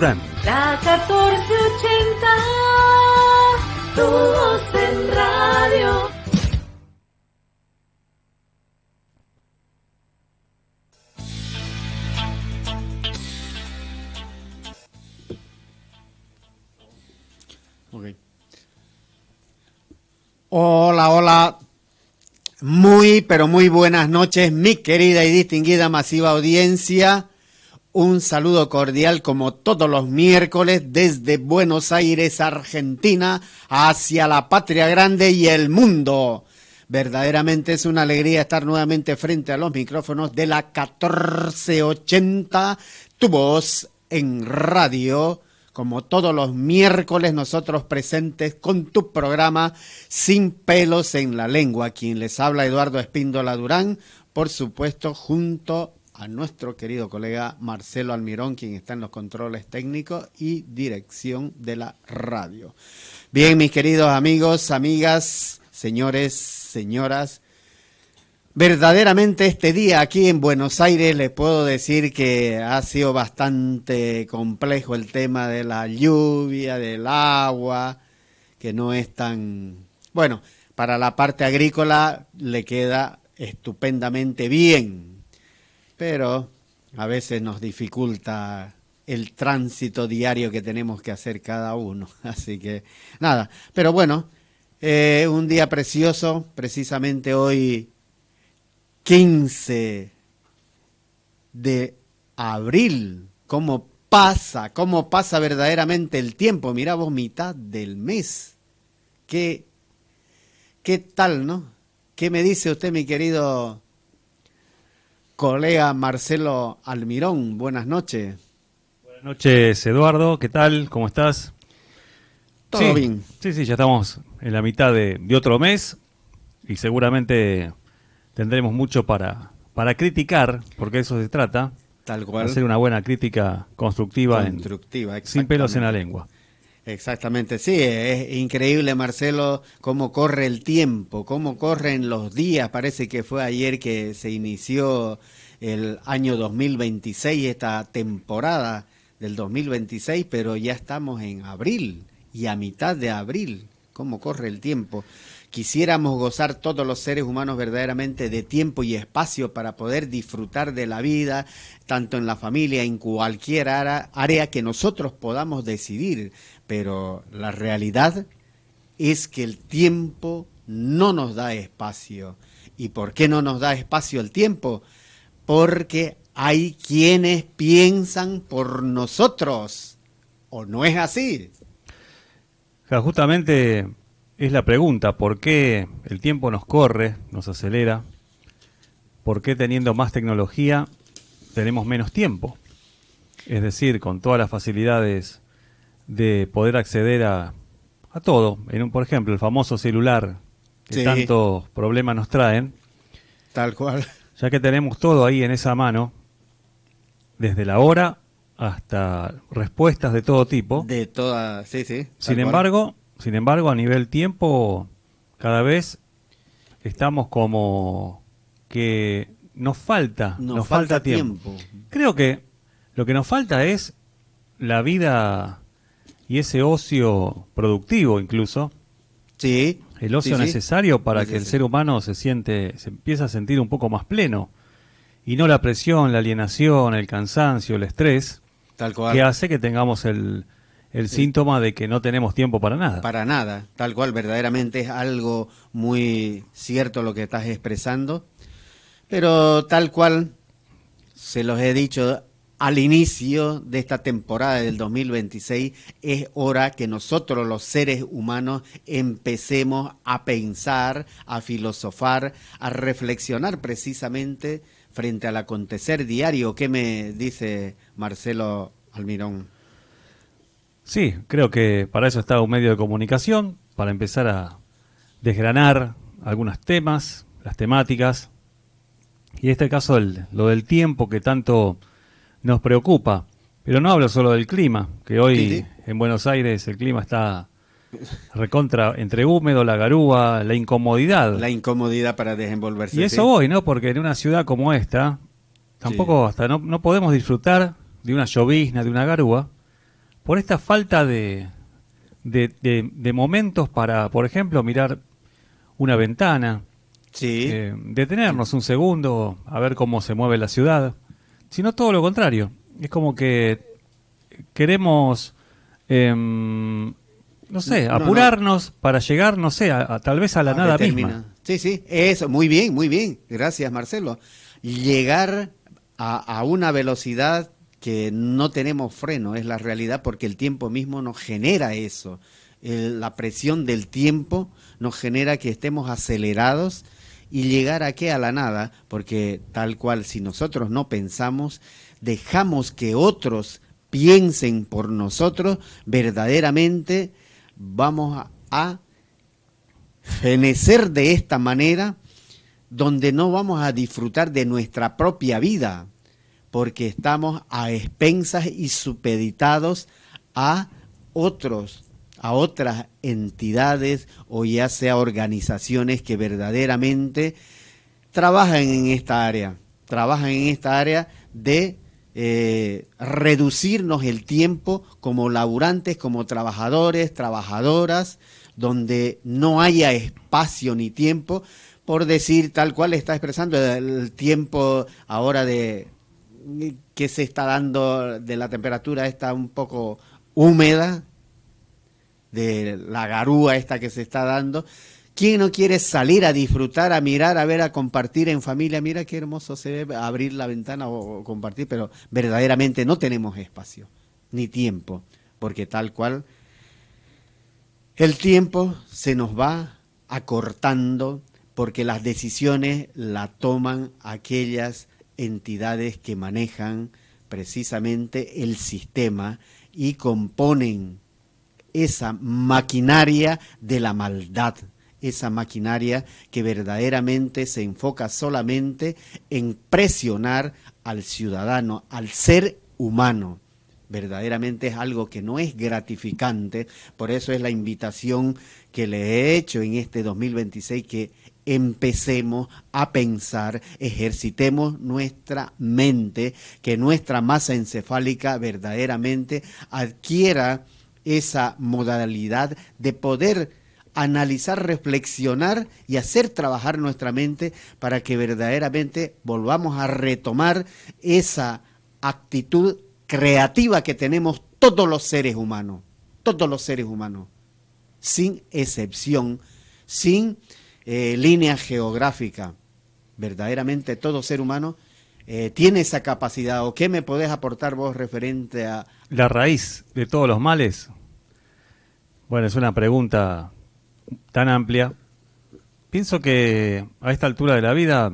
La 1480, tu voz en radio. Okay. Hola, hola. Muy, pero muy buenas noches, mi querida y distinguida masiva audiencia. Un saludo cordial como todos los miércoles desde Buenos Aires, Argentina, hacia la patria grande y el mundo. Verdaderamente es una alegría estar nuevamente frente a los micrófonos de la 1480, tu voz en radio. Como todos los miércoles, nosotros presentes con tu programa Sin Pelos en la Lengua. Quien les habla, Eduardo Espíndola Durán, por supuesto, junto a nuestro querido colega Marcelo Almirón, quien está en los controles técnicos y dirección de la radio. Bien, mis queridos amigos, amigas, señores, señoras, verdaderamente este día aquí en Buenos Aires les puedo decir que ha sido bastante complejo el tema de la lluvia, del agua, que no es tan... Bueno, para la parte agrícola le queda estupendamente bien, pero a veces nos dificulta el tránsito diario que tenemos que hacer cada uno. Así que nada, pero bueno, un día precioso, precisamente hoy 15 de abril. ¿Cómo pasa verdaderamente el tiempo? Mirá vos, mitad del mes. ¿Qué tal, no? ¿Qué me dice usted, mi querido colega Marcelo Almirón? Buenas noches. Buenas noches, Eduardo. ¿Qué tal? ¿Cómo estás? ¿Todo bien? Sí, ya estamos en la mitad de otro mes y seguramente tendremos mucho para criticar, porque de eso se trata. Tal cual. Hacer una buena crítica constructiva Sin Pelos en la Lengua. Exactamente, sí, es increíble, Marcelo, cómo corre el tiempo, cómo corren los días. Parece que fue ayer que se inició el año 2026, esta temporada del 2026, pero ya estamos en abril y a mitad de abril. Cómo corre el tiempo. Quisiéramos gozar todos los seres humanos verdaderamente de tiempo y espacio para poder disfrutar de la vida, tanto en la familia, en cualquier área que nosotros podamos decidir. Pero la realidad es que el tiempo no nos da espacio. ¿Y por qué no nos da espacio el tiempo? Porque hay quienes piensan por nosotros. ¿O no es así? Justamente es la pregunta, ¿por qué el tiempo nos corre, nos acelera? ¿Por qué teniendo más tecnología tenemos menos tiempo? Es decir, con todas las facilidades de poder acceder a todo. Por ejemplo, el famoso celular que sí, tantos problemas nos traen. Tal cual. Ya que tenemos todo ahí en esa mano, desde la hora hasta respuestas de todo tipo. De toda, sí. Sin embargo, a nivel tiempo, cada vez estamos como que nos falta tiempo. Creo que lo que nos falta es la vida y ese ocio productivo incluso. Sí. El ocio necesario para que el ser humano se empieza a sentir un poco más pleno. Y no la presión, la alienación, el cansancio, el estrés, tal cual, que hace que tengamos el síntoma de que no tenemos tiempo para nada. Para nada, tal cual, verdaderamente es algo muy cierto lo que estás expresando. Pero tal cual, se los he dicho al inicio de esta temporada del 2026, es hora que nosotros los seres humanos empecemos a pensar, a filosofar, a reflexionar precisamente frente al acontecer diario. ¿Qué me dice Marcelo Almirón? Sí, creo que para eso está un medio de comunicación, para empezar a desgranar algunos temas, las temáticas, y en este caso lo del tiempo que tanto nos preocupa. Pero no hablo solo del clima, que hoy en Buenos Aires el clima está recontra, entre húmedo, la garúa, la incomodidad. La incomodidad para desenvolverse. Y eso voy, ¿no? Porque en una ciudad como esta, tampoco hasta no podemos disfrutar de una llovizna, de una garúa, por esta falta de momentos para, por ejemplo, mirar una ventana, Sí. detenernos un segundo a ver cómo se mueve la ciudad, sino todo lo contrario. Es como que queremos, no sé, No, apurarnos para llegar, no sé, tal vez a la nada misma. Sí, sí, eso, muy bien, gracias Marcelo. Llegar a una velocidad que no tenemos freno, es la realidad, porque el tiempo mismo nos genera eso. La presión del tiempo nos genera que estemos acelerados y llegar a qué, a la nada, porque tal cual, si nosotros no pensamos, dejamos que otros piensen por nosotros, verdaderamente vamos a fenecer de esta manera, donde no vamos a disfrutar de nuestra propia vida, porque estamos a expensas y supeditados a otros, a otras entidades o ya sea organizaciones que verdaderamente trabajan en esta área de reducirnos el tiempo como laburantes, como trabajadores, trabajadoras, donde no haya espacio ni tiempo, por decir tal cual está expresando el tiempo ahora de que se está dando, de la temperatura está un poco húmeda, de la garúa esta que se está dando. ¿Quién no quiere salir a disfrutar, a mirar, a ver, a compartir en familia? Mira qué hermoso se ve abrir la ventana o compartir, pero verdaderamente no tenemos espacio ni tiempo, porque tal cual el tiempo se nos va acortando, porque las decisiones la toman aquellas entidades que manejan precisamente el sistema y componen esa maquinaria de la maldad, esa maquinaria que verdaderamente se enfoca solamente en presionar al ciudadano, al ser humano. Verdaderamente es algo que no es gratificante, por eso es la invitación que le he hecho en este 2026, que empecemos a pensar, ejercitemos nuestra mente, que nuestra masa encefálica verdaderamente adquiera esa modalidad de poder analizar, reflexionar y hacer trabajar nuestra mente para que verdaderamente volvamos a retomar esa actitud creativa que tenemos todos los seres humanos, sin excepción, sin línea geográfica. Verdaderamente todo ser humano tiene esa capacidad. ¿O qué me podés aportar vos referente a La raíz de todos los males? Bueno, es una pregunta tan amplia. Pienso que a esta altura de la vida,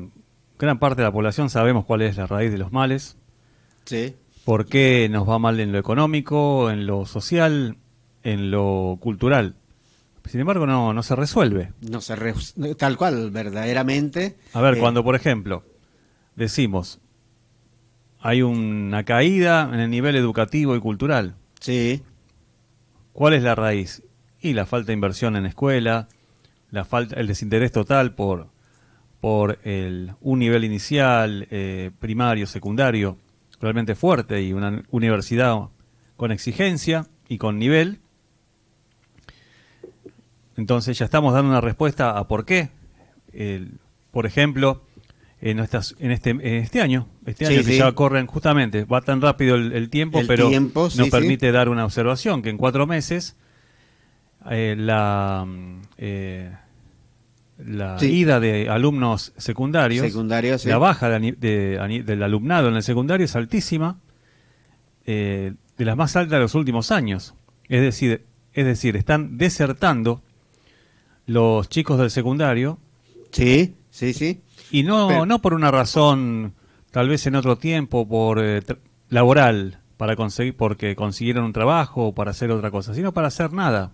gran parte de la población sabemos cuál es la raíz de los males. Sí. ¿Por qué nos va mal en lo económico, en lo social, en lo cultural? Sin embargo, no se resuelve. No se tal cual, verdaderamente. A ver, cuando, por ejemplo, decimos, hay una caída en el nivel educativo y cultural. Sí. ¿Cuál es la raíz? Y la falta de inversión en escuela, el desinterés total por un nivel inicial, primario, secundario, realmente fuerte, y una universidad con exigencia y con nivel. Entonces ya estamos dando una respuesta a por qué. Por ejemplo, en este año Sí, que sí. ya corren justamente, va tan rápido el tiempo, El pero tiempo, sí, nos sí. permite dar una observación, que en 4 meses la Sí. ida de alumnos secundarios, Sí. la baja del alumnado en el secundario es altísima, de las más altas de los últimos años. Es decir, están desertando los chicos del secundario, Sí. y no por una razón, tal vez en otro tiempo, por laboral, porque consiguieron un trabajo o para hacer otra cosa, sino para hacer nada.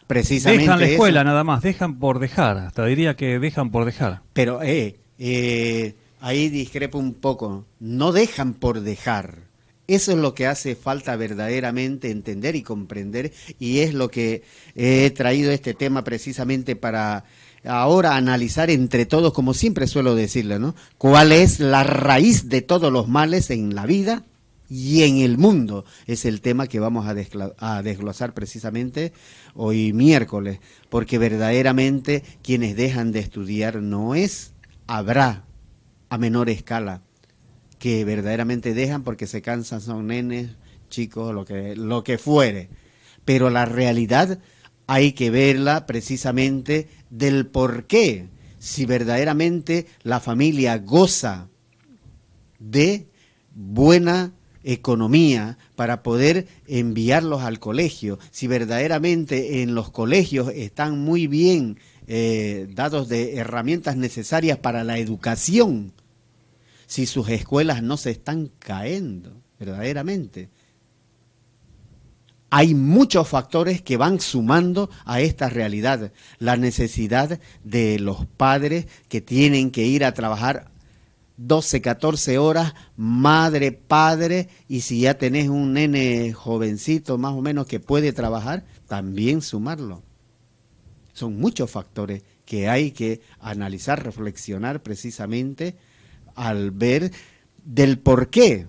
Precisamente Dejan la escuela eso. nada más, dejan por dejar, hasta diría que dejan por dejar. Pero ahí discrepo un poco. No dejan por dejar. Eso es lo que hace falta verdaderamente entender y comprender, y es lo que he traído este tema precisamente para ahora analizar entre todos, como siempre suelo decirle, ¿no? ¿Cuál es la raíz de todos los males en la vida? y en el mundo. Es el tema que vamos a desglosar precisamente hoy miércoles, porque verdaderamente quienes dejan de estudiar habrá a menor escala, que verdaderamente dejan porque se cansan, son nenes, chicos, lo que fuere. Pero la realidad hay que verla precisamente del por qué, si verdaderamente la familia goza de buena economía para poder enviarlos al colegio, si verdaderamente en los colegios están muy bien dados de herramientas necesarias para la educación, si sus escuelas no se están cayendo verdaderamente. Hay muchos factores que van sumando a esta realidad. La necesidad de los padres que tienen que ir a trabajar 12, 14 horas, madre, padre, y si ya tenés un nene jovencito más o menos que puede trabajar, también sumarlo. Son muchos factores que hay que analizar, reflexionar precisamente al ver del por qué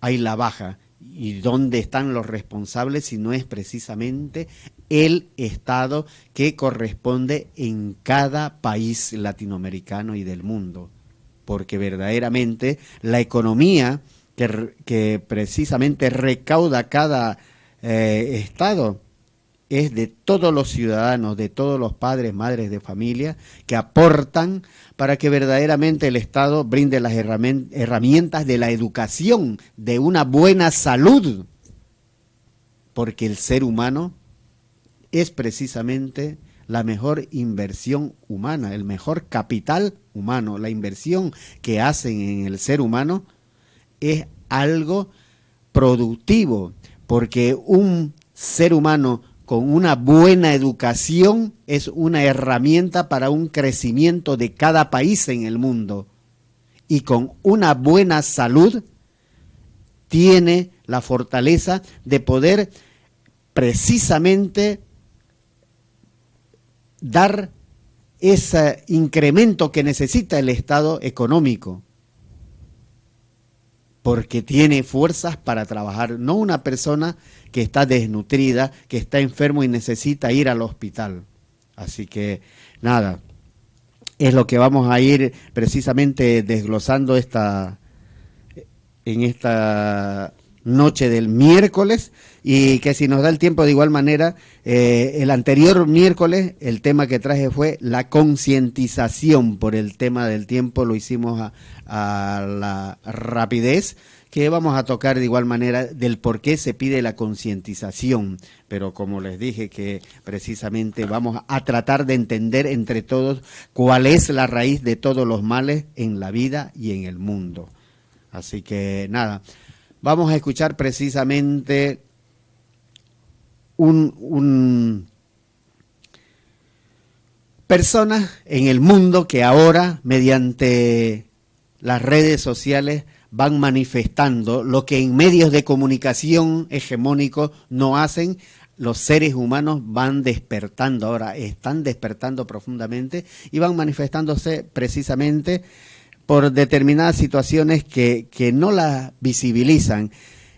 hay la baja y dónde están los responsables si no es precisamente el Estado que corresponde en cada país latinoamericano y del mundo. Porque verdaderamente la economía que precisamente recauda cada Estado es de todos los ciudadanos, de todos los padres, madres de familia, que aportan para que verdaderamente el Estado brinde las herramientas de la educación, de una buena salud, porque el ser humano es precisamente la mejor inversión humana, el mejor capital humano. La inversión que hacen en el ser humano es algo productivo, porque un ser humano con una buena educación es una herramienta para un crecimiento de cada país en el mundo. Y con una buena salud tiene la fortaleza de poder precisamente dar ese incremento que necesita el Estado económico, porque tiene fuerzas para trabajar, no una persona que está desnutrida, que está enfermo y necesita ir al hospital. Así que nada, es lo que vamos a ir precisamente desglosando en esta noche del miércoles, y que si nos da el tiempo de igual manera, el anterior miércoles el tema que traje fue la concientización. Por el tema del tiempo lo hicimos a la rapidez, que vamos a tocar de igual manera del por qué se pide la concientización, pero como les dije que precisamente vamos a tratar de entender entre todos cuál es la raíz de todos los males en la vida y en el mundo. Así que nada, vamos a escuchar precisamente personas en el mundo que ahora, mediante las redes sociales, van manifestando lo que en medios de comunicación hegemónicos no hacen. Los seres humanos van despertando ahora, están despertando profundamente y van manifestándose precisamente por determinadas situaciones que no las visibilizan.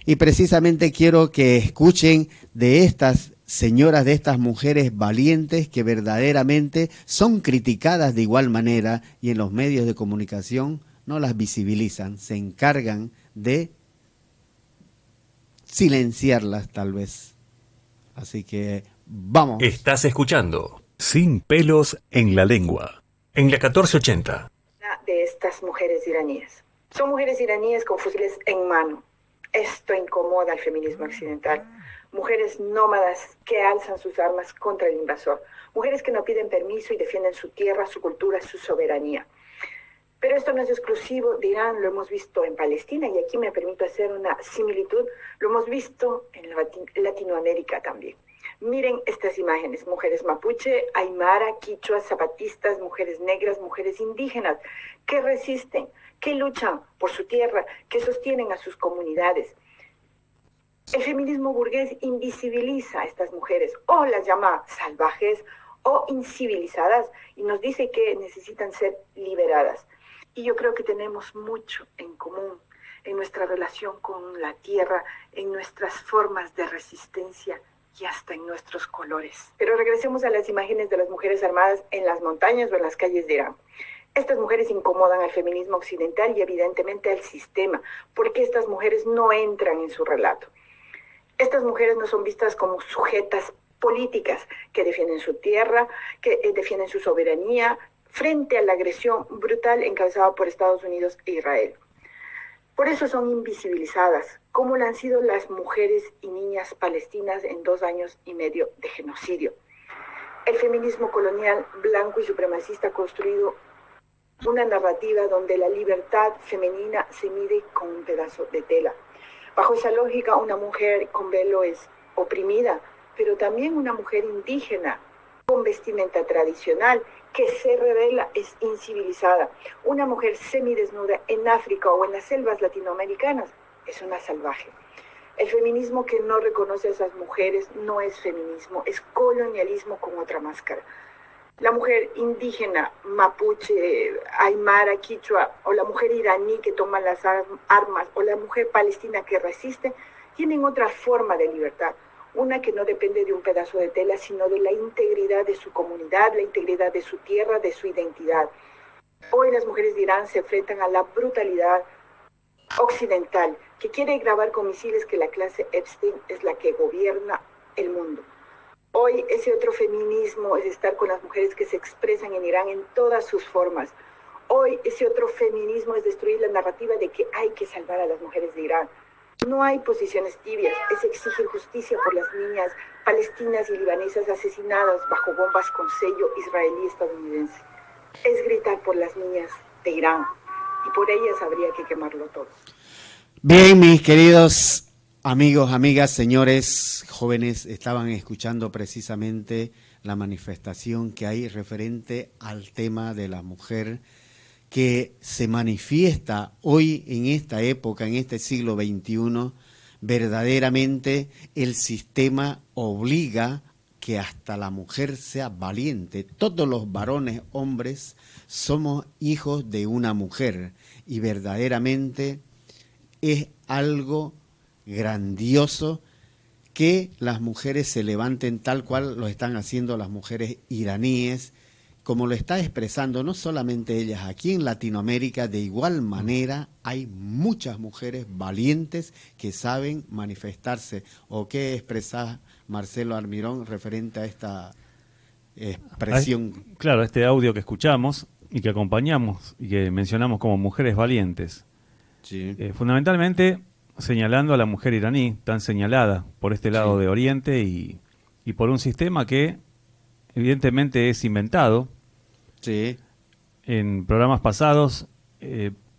Y precisamente quiero que escuchen de estas señoras, de estas mujeres valientes que verdaderamente son criticadas de igual manera y en los medios de comunicación no las visibilizan, se encargan de silenciarlas tal vez. Así que vamos. Estás escuchando Sin pelos en la lengua, en la 1480. De estas mujeres iraníes. Son mujeres iraníes con fusiles en mano. Esto incomoda al feminismo occidental. Mujeres nómadas que alzan sus armas contra el invasor. Mujeres que no piden permiso y defienden su tierra, su cultura, su soberanía. Pero esto no es exclusivo de Irán, lo hemos visto en Palestina, y aquí me permito hacer una similitud, lo hemos visto en Latinoamérica también. Miren estas imágenes: mujeres mapuche, aymara, quichua, zapatistas, mujeres negras, mujeres indígenas, que resisten, que luchan por su tierra, que sostienen a sus comunidades. El feminismo burgués invisibiliza a estas mujeres, o las llama salvajes o incivilizadas, y nos dice que necesitan ser liberadas. Y yo creo que tenemos mucho en común. en nuestra relación con la tierra, en nuestras formas de resistencia y hasta en nuestros colores. Pero regresemos a las imágenes de las mujeres armadas en las montañas o en las calles de Irán. Estas mujeres incomodan al feminismo occidental y evidentemente al sistema, porque estas mujeres no entran en su relato. Estas mujeres no son vistas como sujetas políticas que defienden su tierra, que defienden su soberanía frente a la agresión brutal encabezada por Estados Unidos e Israel. Por eso son invisibilizadas, como lo han sido las mujeres y niñas palestinas en 2 años y medio de genocidio. El feminismo colonial, blanco y supremacista ha construido una narrativa donde la libertad femenina se mide con un pedazo de tela. Bajo esa lógica, una mujer con velo es oprimida, pero también una mujer indígena con vestimenta tradicional que se revela es incivilizada. Una mujer semidesnuda en África o en las selvas latinoamericanas es una salvaje. El feminismo que no reconoce a esas mujeres no es feminismo, es colonialismo con otra máscara. La mujer indígena, mapuche, aymara, quichua, o la mujer iraní que toma las armas, o la mujer palestina que resiste, tienen otra forma de libertad. Una que no depende de un pedazo de tela, sino de la integridad de su comunidad, la integridad de su tierra, de su identidad. Hoy las mujeres de Irán se enfrentan a la brutalidad occidental, que quiere grabar con misiles que la clase Epstein es la que gobierna el mundo. Hoy ese otro feminismo es estar con las mujeres que se expresan en Irán en todas sus formas. Hoy ese otro feminismo es destruir la narrativa de que hay que salvar a las mujeres de Irán. No hay posiciones tibias, es exigir justicia por las niñas palestinas y libanesas asesinadas bajo bombas con sello israelí-estadounidense. Es gritar por las niñas de Irán y por ellas habría que quemarlo todo. Bien, mis queridos amigos, amigas, señores, jóvenes, estaban escuchando precisamente la manifestación que hay referente al tema de la mujer que se manifiesta hoy en esta época, en este siglo XXI. Verdaderamente el sistema obliga que hasta la mujer sea valiente. Todos los varones, hombres, somos hijos de una mujer y verdaderamente es algo grandioso que las mujeres se levanten tal cual lo están haciendo las mujeres iraníes, como lo está expresando no solamente ellas, aquí en Latinoamérica de igual manera hay muchas mujeres valientes que saben manifestarse. ¿O qué expresás, Marcelo Almirón, referente a esta expresión? Claro, este audio que escuchamos y que acompañamos y que mencionamos como mujeres valientes. Sí. Fundamentalmente señalando a la mujer iraní, tan señalada por este lado de Oriente y por un sistema que evidentemente es inventado. Sí. En programas pasados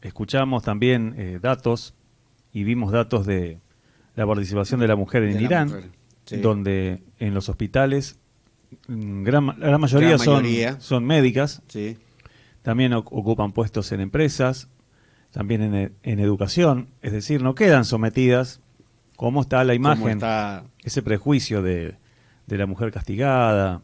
escuchamos también datos y vimos datos de la participación de la mujer en Irán, donde en los hospitales la gran mayoría son médicas, también ocupan puestos en empresas, también en educación, es decir, no quedan sometidas como está la imagen, ese prejuicio de la mujer castigada,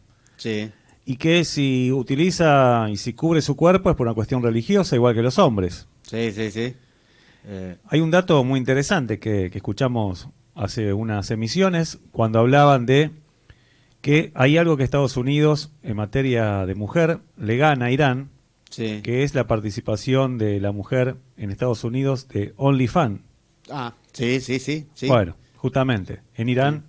y que si utiliza y si cubre su cuerpo es por una cuestión religiosa, igual que los hombres. Hay un dato muy interesante que escuchamos hace unas emisiones, cuando hablaban de que hay algo que Estados Unidos, en materia de mujer, le gana a Irán, que es la participación de la mujer en Estados Unidos de OnlyFans. Sí. Bueno, justamente, en Irán,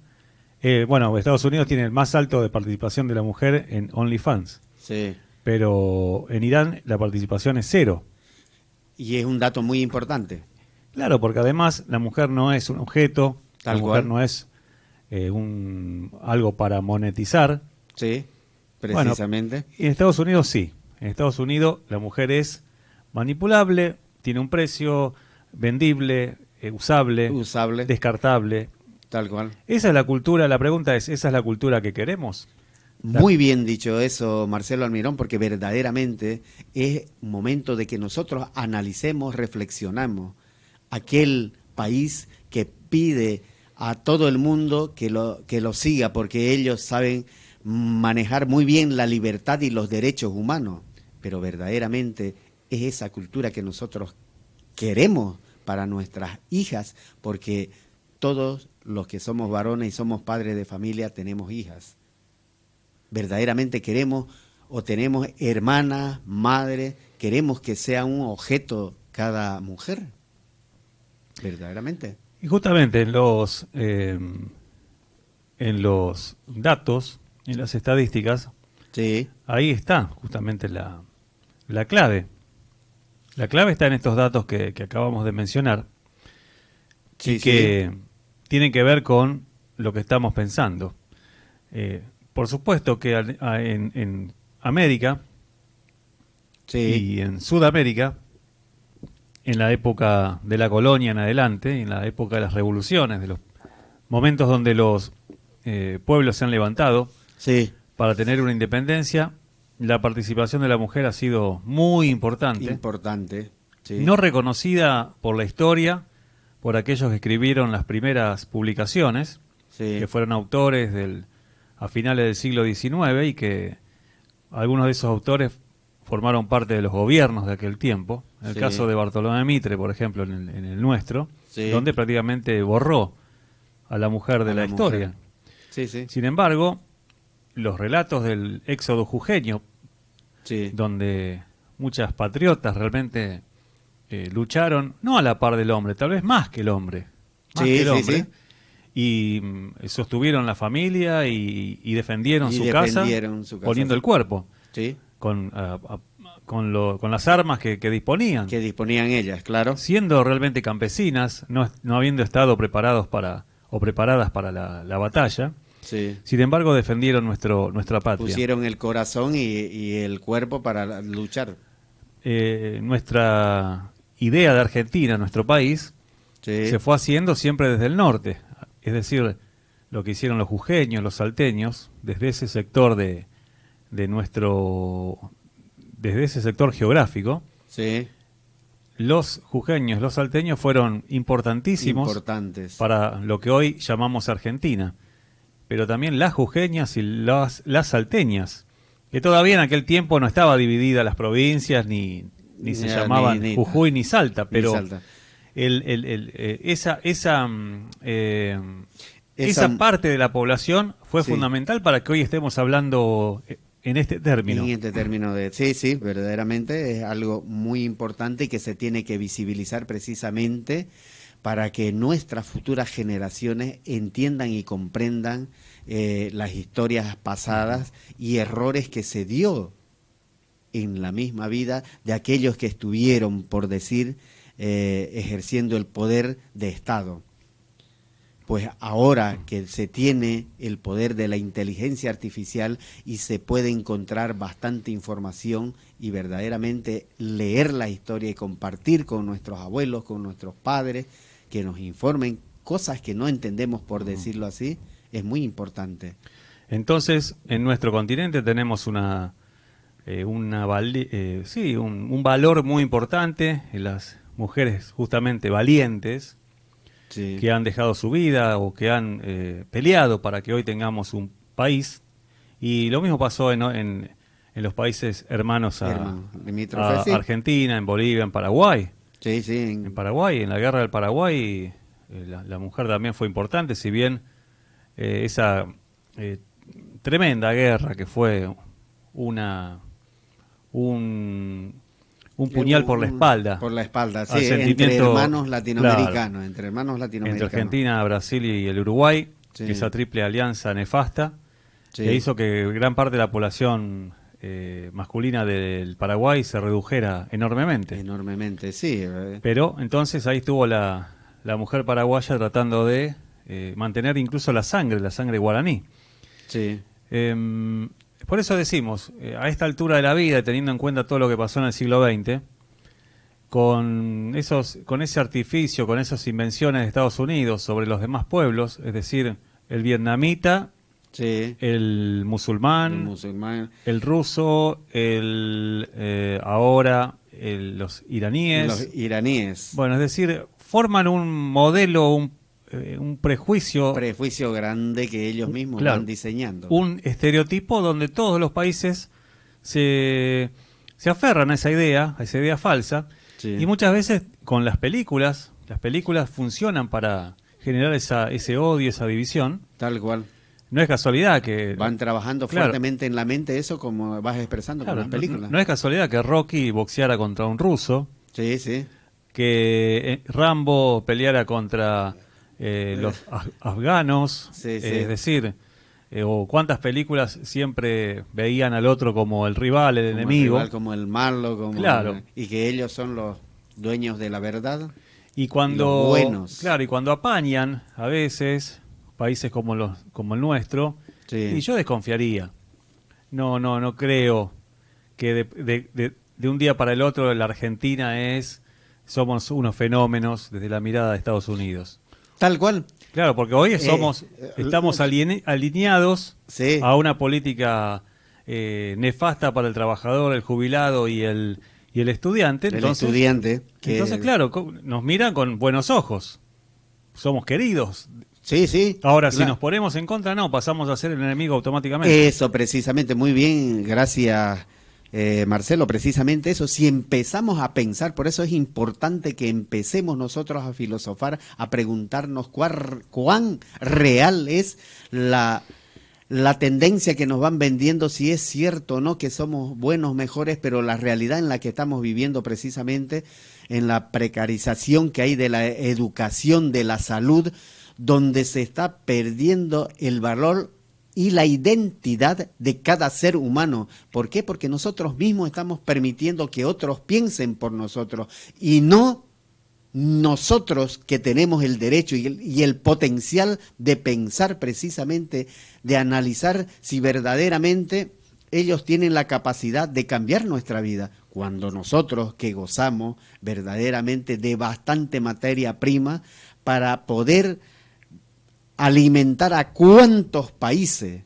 Estados Unidos tiene el más alto de participación de la mujer en OnlyFans. Pero en Irán la participación es 0. Y es un dato muy importante. Claro, porque además la mujer no es un objeto, la mujer no es algo para monetizar. Sí, precisamente. Bueno, y en Estados Unidos sí. En Estados Unidos la mujer es manipulable, tiene un precio, vendible, usable, descartable. Tal cual. Esa es la cultura, la pregunta es, ¿esa es la cultura que queremos? Muy bien dicho eso, Marcelo Almirón, porque verdaderamente es un momento de que nosotros analicemos, reflexionamos. Aquel país que pide a todo el mundo que lo siga, porque ellos saben manejar muy bien la libertad y los derechos humanos, pero verdaderamente es esa cultura que nosotros queremos para nuestras hijas, porque todos los que somos varones y somos padres de familia tenemos hijas. Verdaderamente queremos o tenemos hermanas, madres, queremos que sea un objeto cada mujer. Verdaderamente. Y justamente en los datos, en las estadísticas, Sí, ahí está justamente la clave. La clave está en estos datos que acabamos de mencionar sí, y que tienen que ver con lo que estamos pensando. Por supuesto que en América sí, y en Sudamérica, en la época de la colonia en adelante, en la época de las revoluciones, de los momentos donde los pueblos se han levantado sí, para tener una independencia, la participación de la mujer ha sido muy importante, importante. Sí. no reconocida por la historia, por aquellos que escribieron las primeras publicaciones, Sí. que fueron autores a finales del siglo XIX y que algunos de esos autores formaron parte de los gobiernos de aquel tiempo. En el Sí. caso de Bartolomé Mitre, por ejemplo, en el nuestro, Sí. donde prácticamente borró a la mujer de A la la historia. mujer. Sí, sí, Sin embargo, los relatos del éxodo jujeño, sí, donde muchas patriotas realmente lucharon, no a la par del hombre, tal vez más que el hombre, más Sí, que el sí, hombre, sí. y sostuvieron la familia y defendieron, Y su, defendieron su casa, poniendo sí. el cuerpo, sí, con las armas que disponían, que disponían ellas, claro. siendo realmente campesinas, no habiendo estado preparadas para la batalla. Sí. Sin embargo, defendieron nuestra patria. Pusieron el corazón y el cuerpo para luchar. Nuestra idea de Argentina, nuestro país, Sí. se fue haciendo siempre desde el norte. Es decir, lo que hicieron los jujeños, los salteños, desde ese sector desde ese sector geográfico, Sí. los jujeños, los salteños fueron importantísimos Importantes. para lo que hoy llamamos Argentina. Pero también las jujeñas y las salteñas, que todavía en aquel tiempo no estaba dividida las provincias, ni se Ya, llamaban ni- Jujuy ni Salta, pero Salta. esa Esa- parte de la población fue Sí. fundamental para que hoy estemos hablando en este término. En este término de... Sí, sí, verdaderamente es algo muy importante que se tiene que visibilizar precisamente para que nuestras futuras generaciones entiendan y comprendan las historias pasadas y errores que se dio en la misma vida de aquellos que estuvieron, por decir, ejerciendo el poder de Estado. Pues ahora que se tiene el poder de la inteligencia artificial y se puede encontrar bastante información y verdaderamente leer la historia y compartir con nuestros abuelos, con nuestros padres, que nos informen cosas que no entendemos, por decirlo así, es muy importante. Entonces, en nuestro continente tenemos un valor muy importante en las mujeres justamente valientes, Sí. que han dejado su vida o que han peleado para que hoy tengamos un país. Y lo mismo pasó en los países hermanos Limítrofe, a sí. Argentina, en Bolivia, en Paraguay. Sí, sí, En Paraguay, en la guerra del Paraguay, la mujer también fue importante, si bien esa tremenda guerra que fue un puñal por la espalda. Por la espalda, al sí, entre sentimiento- hermanos latinoamericanos, claro, entre hermanos entre latinoamericanos. Argentina, Brasil y el Uruguay, Sí. esa triple alianza nefasta, Sí. que hizo que gran parte de la población masculina del Paraguay se redujera enormemente. Enormemente, sí. Pero entonces ahí estuvo la mujer paraguaya tratando de mantener incluso la sangre guaraní. Sí, Por eso decimos, a esta altura de la vida, y teniendo en cuenta todo lo que pasó en el siglo XX, con ese artificio, con esas invenciones de Estados Unidos sobre los demás pueblos, es decir, el vietnamita, sí. el musulmán, El musulmán, el ruso, ahora los iraníes. los iraníes. Bueno, es decir, forman un modelo, un prejuicio, Prejuicio grande que ellos mismos claro, van diseñando. un estereotipo donde todos los países se aferran a esa idea falsa, Sí. y muchas veces con las películas, Las películas funcionan para generar ese odio, esa división. Tal cual. No es casualidad que... Van trabajando Claro. fuertemente en la mente eso, como vas expresando Claro, con las películas. no es casualidad que Rocky boxeara contra un ruso, Sí, sí. que Rambo peleara contra los afganos, Sí, sí. es decir, o cuántas películas siempre veían al otro como el rival, el Como enemigo, rival, como el malo, como Claro. y que ellos son los dueños de la verdad. y cuando los buenos. claro, y cuando apañan a veces países como el nuestro, Sí. y yo desconfiaría. No creo que de un día para el otro la Argentina somos unos fenómenos desde la mirada de Estados Unidos. Tal cual. Claro, porque hoy estamos alineados Sí. a una política nefasta para el trabajador, el jubilado y el estudiante. El Entonces, estudiante. entonces, claro, nos miran con buenos ojos. Somos queridos. Sí, sí. Ahora, si Claro. nos ponemos en contra, no, pasamos a ser el enemigo automáticamente. Eso, precisamente. Muy bien. Gracias, Marcelo. Precisamente eso. Si empezamos a pensar, por eso es importante que empecemos nosotros a filosofar, a preguntarnos cuán real es la tendencia que nos van vendiendo, si es cierto o no que somos buenos, mejores, pero la realidad en la que estamos viviendo precisamente, en la precarización que hay de la educación, de la salud, donde se está perdiendo el valor y la identidad de cada ser humano. ¿Por qué? Porque nosotros mismos estamos permitiendo que otros piensen por nosotros y no nosotros, que tenemos el derecho y el potencial de pensar precisamente, de analizar si verdaderamente ellos tienen la capacidad de cambiar nuestra vida, cuando nosotros, que gozamos verdaderamente de bastante materia prima para poder alimentar a cuántos países.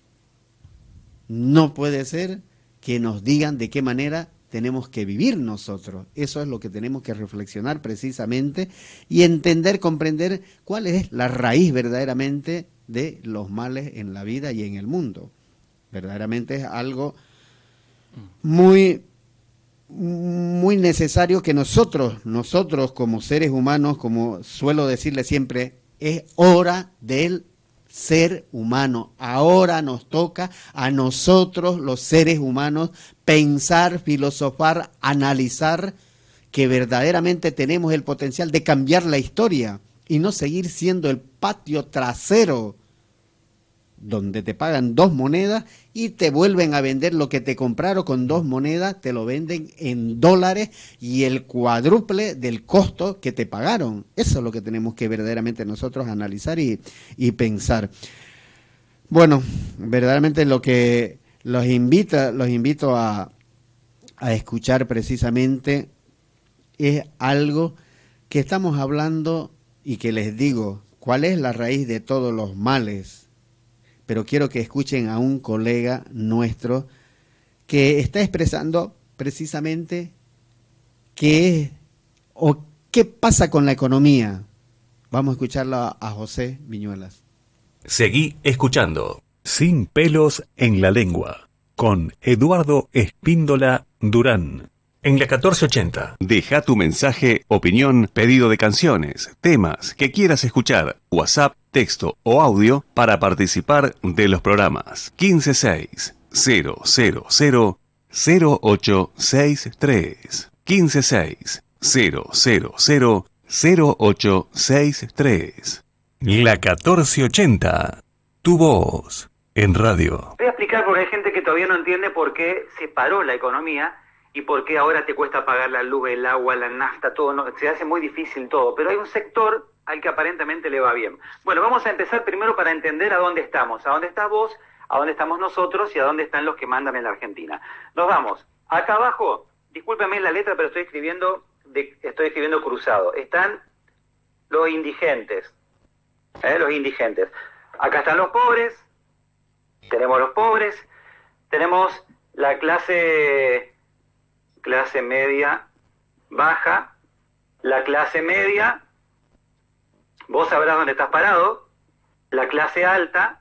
No puede ser que nos digan de qué manera tenemos que vivir nosotros. Eso es lo que tenemos que reflexionar precisamente y entender, comprender cuál es la raíz verdaderamente de los males en la vida y en el mundo. Verdaderamente es algo muy necesario que nosotros como seres humanos, como suelo decirle siempre, es hora del ser humano. Ahora nos toca a nosotros, los seres humanos, pensar, filosofar, analizar que verdaderamente tenemos el potencial de cambiar la historia y no seguir siendo el patio trasero donde te pagan 2 monedas y te vuelven a vender lo que te compraron con 2 monedas, te lo venden en dólares y el cuádruple del costo que te pagaron. Eso es lo que tenemos que verdaderamente nosotros analizar y pensar. Bueno, verdaderamente lo que los invito a escuchar precisamente es algo que estamos hablando y que les digo, ¿cuál es la raíz de todos los males? Pero quiero que escuchen a un colega nuestro que está expresando precisamente qué es o qué pasa con la economía. Vamos a escucharlo a José Viñuelas. Seguí escuchando Sin pelos en la lengua con Eduardo Espíndola Durán. En la 1480. Deja tu mensaje, opinión, pedido de canciones, temas que quieras escuchar, WhatsApp, texto o audio para participar de los programas. 156-000-0863. 156-000-0863. La 1480. Tu voz en radio. Voy a explicar porque hay gente que todavía no entiende por qué se paró la economía y por qué ahora te cuesta pagar la luz, el agua, la nafta, todo, ¿no? Se hace muy difícil todo, pero hay un sector al que aparentemente le va bien. Bueno, vamos a empezar primero para entender a dónde estamos, a dónde estás vos, a dónde estamos nosotros y a dónde están los que mandan en la Argentina. Nos vamos. Acá abajo, discúlpeme la letra, pero estoy escribiendo cruzado. Están los indigentes. Los indigentes. Acá están los pobres. Tenemos los pobres. Tenemos la clase media baja, la clase media, vos sabrás dónde estás parado, la clase alta,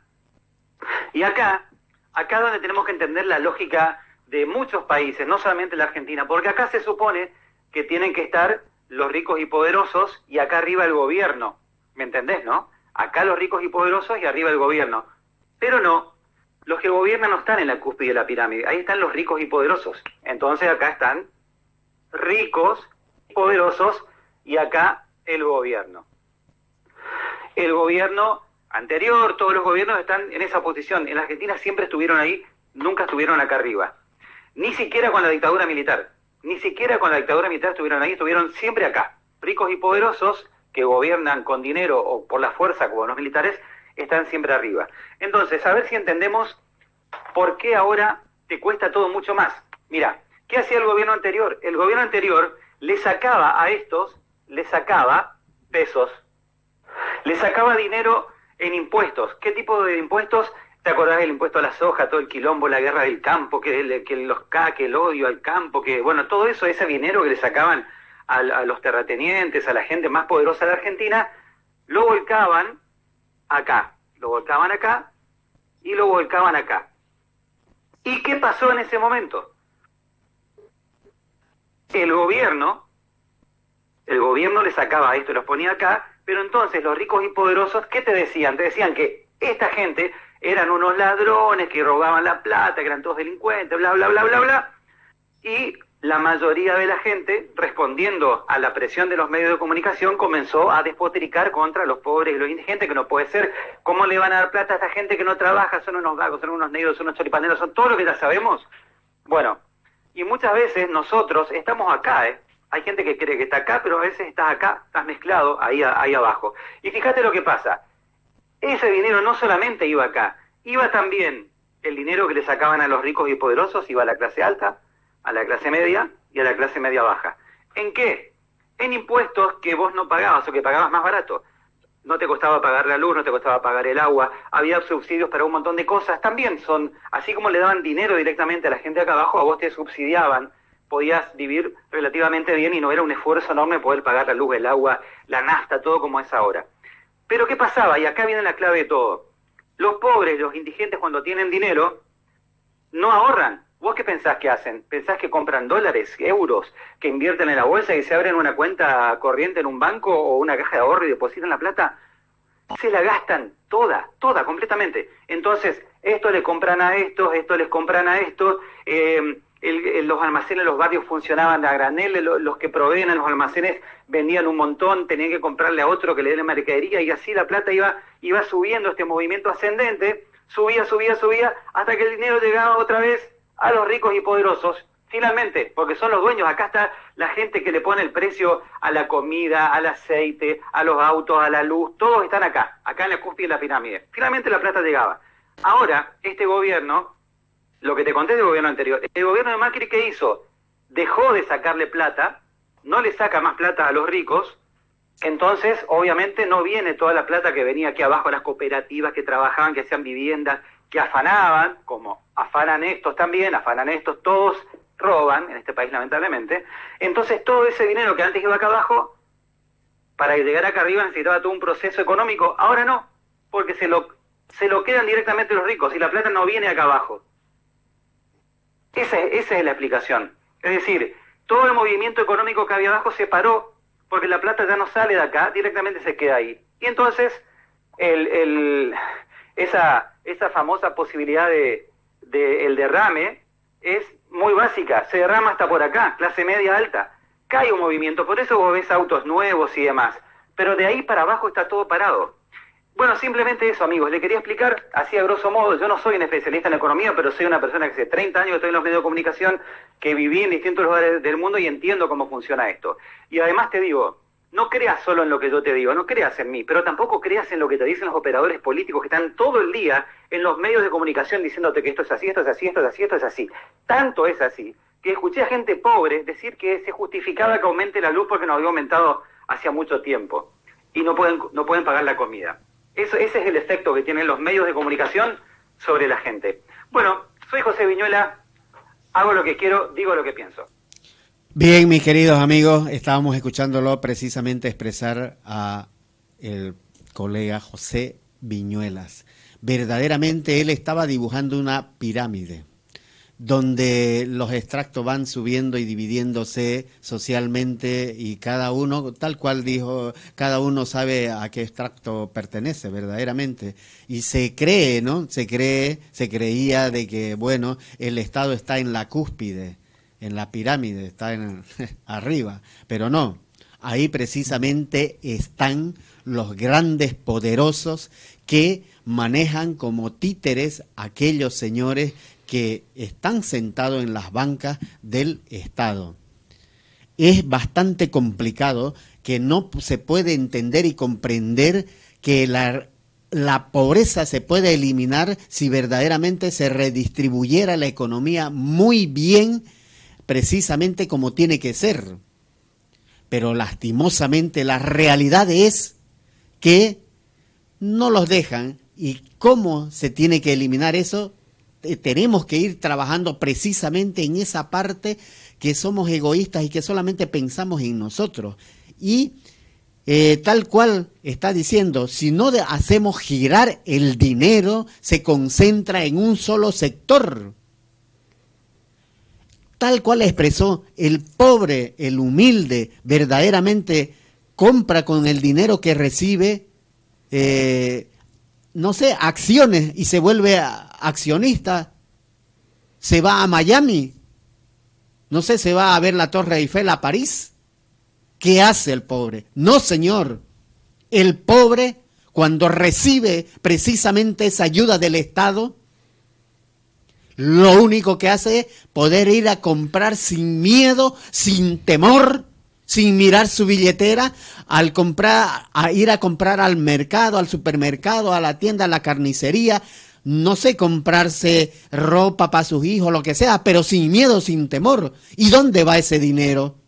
y acá donde tenemos que entender la lógica de muchos países, no solamente la Argentina, porque acá se supone que tienen que estar los ricos y poderosos y acá arriba el gobierno. ¿Me entendés, no? Acá los ricos y poderosos y arriba el gobierno. Pero no, los que gobiernan no están en la cúspide de la pirámide, ahí están los ricos y poderosos. Entonces acá están ricos, poderosos y acá el gobierno. El gobierno anterior, todos los gobiernos están en esa posición. En la Argentina siempre estuvieron ahí, nunca estuvieron acá arriba. Ni siquiera con la dictadura militar. Ni siquiera con la dictadura militar estuvieron ahí, estuvieron siempre acá. Ricos y poderosos que gobiernan con dinero o por la fuerza como los militares están siempre arriba. Entonces, a ver si entendemos por qué ahora te cuesta todo mucho más. Mira, ¿qué hacía el gobierno anterior? El gobierno anterior le sacaba a estos, le sacaba pesos, le sacaba dinero en impuestos. ¿Qué tipo de impuestos? ¿Te acordás del impuesto a la soja, todo el quilombo, la guerra del campo, que el odio al campo, que bueno, todo eso, ese dinero que le sacaban a los terratenientes, a la gente más poderosa de Argentina, lo volcaban acá y lo volcaban acá. ¿Y qué pasó en ese momento? El gobierno le sacaba esto y los ponía acá, pero entonces los ricos y poderosos, ¿qué te decían? Te decían que esta gente eran unos ladrones, que robaban la plata, que eran todos delincuentes, bla, bla, bla, bla, bla. Y la mayoría de la gente, respondiendo a la presión de los medios de comunicación, comenzó a despotricar contra los pobres y los indigentes, que no puede ser. ¿Cómo le van a dar plata a esta gente que no trabaja? Son unos vagos, son unos negros, son unos choripaneros, son todo lo que ya sabemos. Bueno, y muchas veces nosotros estamos acá, Hay gente que cree que está acá, pero a veces estás acá, estás mezclado ahí abajo. Y fíjate lo que pasa. Ese dinero no solamente iba acá, iba también el dinero que le sacaban a los ricos y poderosos, iba a la clase alta, a la clase media y a la clase media baja. ¿En qué? En impuestos que vos no pagabas o que pagabas más barato. No te costaba pagar la luz, no te costaba pagar el agua, había subsidios para un montón de cosas. También son, así como le daban dinero directamente a la gente acá abajo, a vos te subsidiaban, podías vivir relativamente bien y no era un esfuerzo enorme poder pagar la luz, el agua, la nafta, todo como es ahora. Pero ¿qué pasaba? Y acá viene la clave de todo. Los pobres, los indigentes, cuando tienen dinero, no ahorran. ¿Vos qué pensás que hacen? ¿Pensás que compran dólares, euros, que invierten en la bolsa y se abren una cuenta corriente en un banco o una caja de ahorro y depositan la plata? Se la gastan toda, completamente. Entonces, esto le compran a estos, esto les compran a estos, los almacenes, los barrios funcionaban a granel, los que proveen a los almacenes vendían un montón, tenían que comprarle a otro que le dé la mercadería y así la plata iba subiendo, este movimiento ascendente, subía, hasta que el dinero llegaba otra vez a los ricos y poderosos, finalmente, porque son los dueños. Acá está la gente que le pone el precio a la comida, al aceite, a los autos, a la luz, todos están acá en la cúspide de la pirámide. Finalmente la plata llegaba. Ahora, este gobierno, lo que te conté del gobierno anterior, el gobierno de Macri, ¿qué hizo? Dejó de sacarle plata, no le saca más plata a los ricos, entonces obviamente no viene toda la plata que venía aquí abajo a las cooperativas que trabajaban, que hacían viviendas, que afanaban, como afanan estos también, afanan estos, todos roban en este país lamentablemente. Entonces todo ese dinero que antes iba acá abajo, para llegar acá arriba necesitaba todo un proceso económico, ahora no, porque se lo quedan directamente los ricos y la plata no viene acá abajo. Esa es la explicación. Es decir, todo el movimiento económico que había abajo se paró porque la plata ya no sale de acá, directamente se queda ahí. Y entonces esa famosa posibilidad de el derrame es muy básica. Se derrama hasta por acá, clase media alta. Cae un movimiento, por eso vos ves autos nuevos y demás. Pero de ahí para abajo está todo parado. Bueno, simplemente eso, amigos. Le quería explicar así a grosso modo. Yo no soy un especialista en economía, pero soy una persona que hace 30 años estoy en los medios de comunicación, que viví en distintos lugares del mundo y entiendo cómo funciona esto. Y además te digo, no creas solo en lo que yo te digo, no creas en mí, pero tampoco creas en lo que te dicen los operadores políticos que están todo el día en los medios de comunicación diciéndote que esto es así, esto es así, esto es así, esto es así. Tanto es así que escuché a gente pobre decir que se justificaba que aumente la luz porque no había aumentado hacía mucho tiempo y no pueden pagar la comida. Ese es el efecto que tienen los medios de comunicación sobre la gente. Bueno, soy José Viñuela, hago lo que quiero, digo lo que pienso. Bien, mis queridos amigos, estábamos escuchándolo precisamente expresar a el colega José Viñuelas. Verdaderamente él estaba dibujando una pirámide. donde los extractos van subiendo y dividiéndose socialmente y cada uno, tal cual dijo, cada uno sabe a qué extracto pertenece verdaderamente. Y se cree, ¿no? Se creía de que, bueno, el Estado está en la cúspide, en la pirámide, está arriba, pero no. Ahí precisamente están los grandes poderosos que manejan como títeres a aquellos señores que están sentados en las bancas del Estado. Es bastante complicado, que no se puede entender y comprender que la pobreza se puede eliminar si verdaderamente se redistribuyera la economía muy bien, precisamente como tiene que ser. Pero lastimosamente la realidad es que no los dejan. ¿Y cómo se tiene que eliminar eso? Tenemos que ir trabajando precisamente en esa parte que somos egoístas y que solamente pensamos en nosotros. Y tal cual está diciendo, si no hacemos girar el dinero, se concentra en un solo sector. Tal cual expresó, el pobre, el humilde, verdaderamente compra con el dinero que recibe, no sé, acciones y se vuelve accionista, se va a Miami, no sé, se va a ver la Torre Eiffel a París. ¿Qué hace el pobre? No, señor, el pobre cuando recibe precisamente esa ayuda del Estado, lo único que hace es poder ir a comprar sin miedo, sin temor, sin mirar su billetera, a ir a comprar al mercado, al supermercado, a la tienda, a la carnicería, no sé, comprarse ropa para sus hijos, lo que sea, pero sin miedo, sin temor. ¿Y dónde va ese dinero?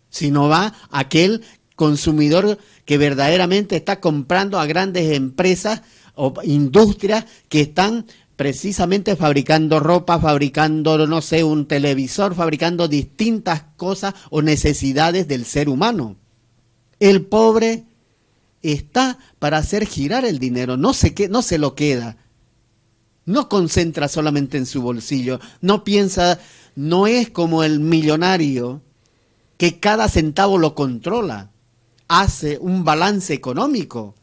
Si no va aquel consumidor que verdaderamente está comprando a grandes empresas o industrias que están precisamente fabricando ropa, fabricando, no sé, un televisor, fabricando distintas cosas o necesidades del ser humano. El pobre está para hacer girar el dinero, no se lo queda, no concentra solamente en su bolsillo, no piensa, no es como el millonario que cada centavo lo controla, hace un balance económico.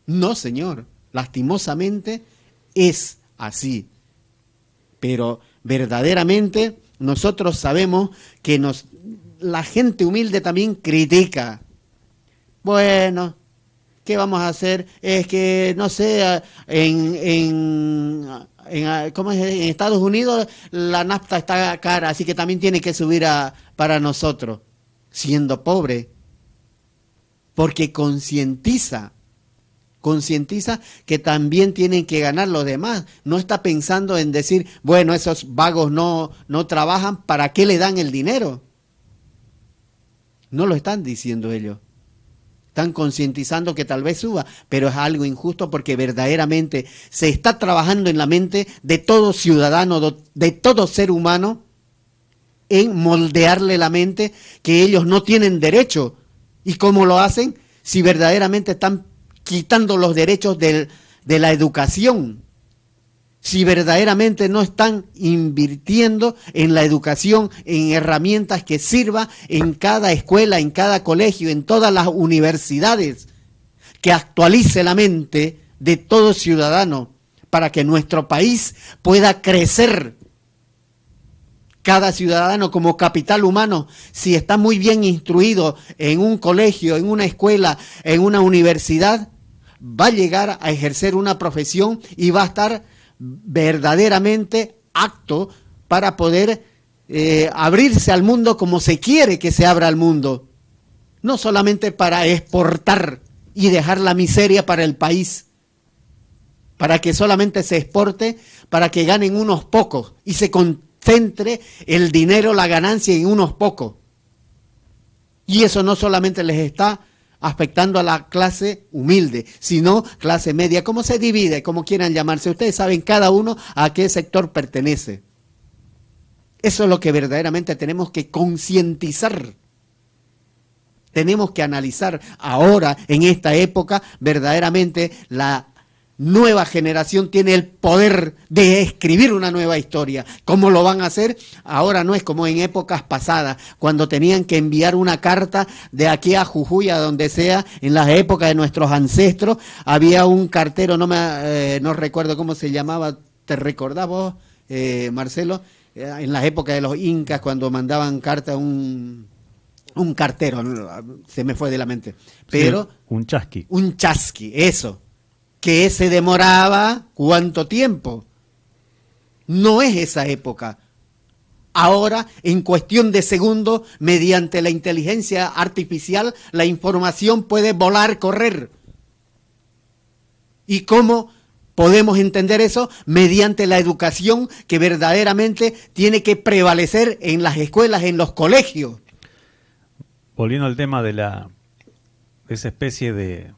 No, señor, lastimosamente es así, pero verdaderamente nosotros sabemos que la gente humilde también critica. Bueno, ¿qué vamos a hacer? Es que, no sé, ¿cómo es? En Estados Unidos la nafta está cara, así que también tiene que subir para nosotros, siendo pobre, porque concientiza que también tienen que ganar los demás. No está pensando en decir, bueno, esos vagos no trabajan, ¿para qué le dan el dinero? No lo están diciendo ellos. Están concientizando que tal vez suba, pero es algo injusto porque verdaderamente se está trabajando en la mente de todo ciudadano, de todo ser humano, en moldearle la mente que ellos no tienen derecho. ¿Y cómo lo hacen? Si verdaderamente están quitando los derechos de la educación, si verdaderamente no están invirtiendo en la educación, en herramientas que sirvan en cada escuela, en cada colegio, en todas las universidades, que actualice la mente de todo ciudadano para que nuestro país pueda crecer. Cada ciudadano como capital humano, si está muy bien instruido en un colegio, en una escuela, en una universidad, va a llegar a ejercer una profesión y va a estar verdaderamente apto para poder abrirse al mundo como se quiere que se abra al mundo. No solamente para exportar y dejar la miseria para el país, para que solamente se exporte, para que ganen unos pocos y se concentre el dinero, la ganancia en unos pocos. Y eso no solamente les está afectando a la clase humilde, sino clase media. ¿Cómo se divide? Como quieran llamarse. Ustedes saben cada uno a qué sector pertenece. Eso es lo que verdaderamente tenemos que concientizar. Tenemos que analizar ahora, en esta época, verdaderamente nueva generación tiene el poder de escribir una nueva historia. ¿Cómo lo van a hacer? Ahora no es como en épocas pasadas, cuando tenían que enviar una carta de aquí a Jujuy, a donde sea. En las épocas de nuestros ancestros había un cartero, no recuerdo cómo se llamaba. ¿Te recordás vos, Marcelo? En las épocas de los incas, cuando mandaban carta un cartero, se me fue de la mente. Pero sí, un chasqui. Un chasqui, eso. Que se demoraba ¿cuánto tiempo? No es esa época. Ahora, en cuestión de segundos, mediante la inteligencia artificial, la información puede volar, correr. ¿Y cómo podemos entender eso? Mediante la educación que verdaderamente tiene que prevalecer en las escuelas, en los colegios. Volviendo al tema de esa especie de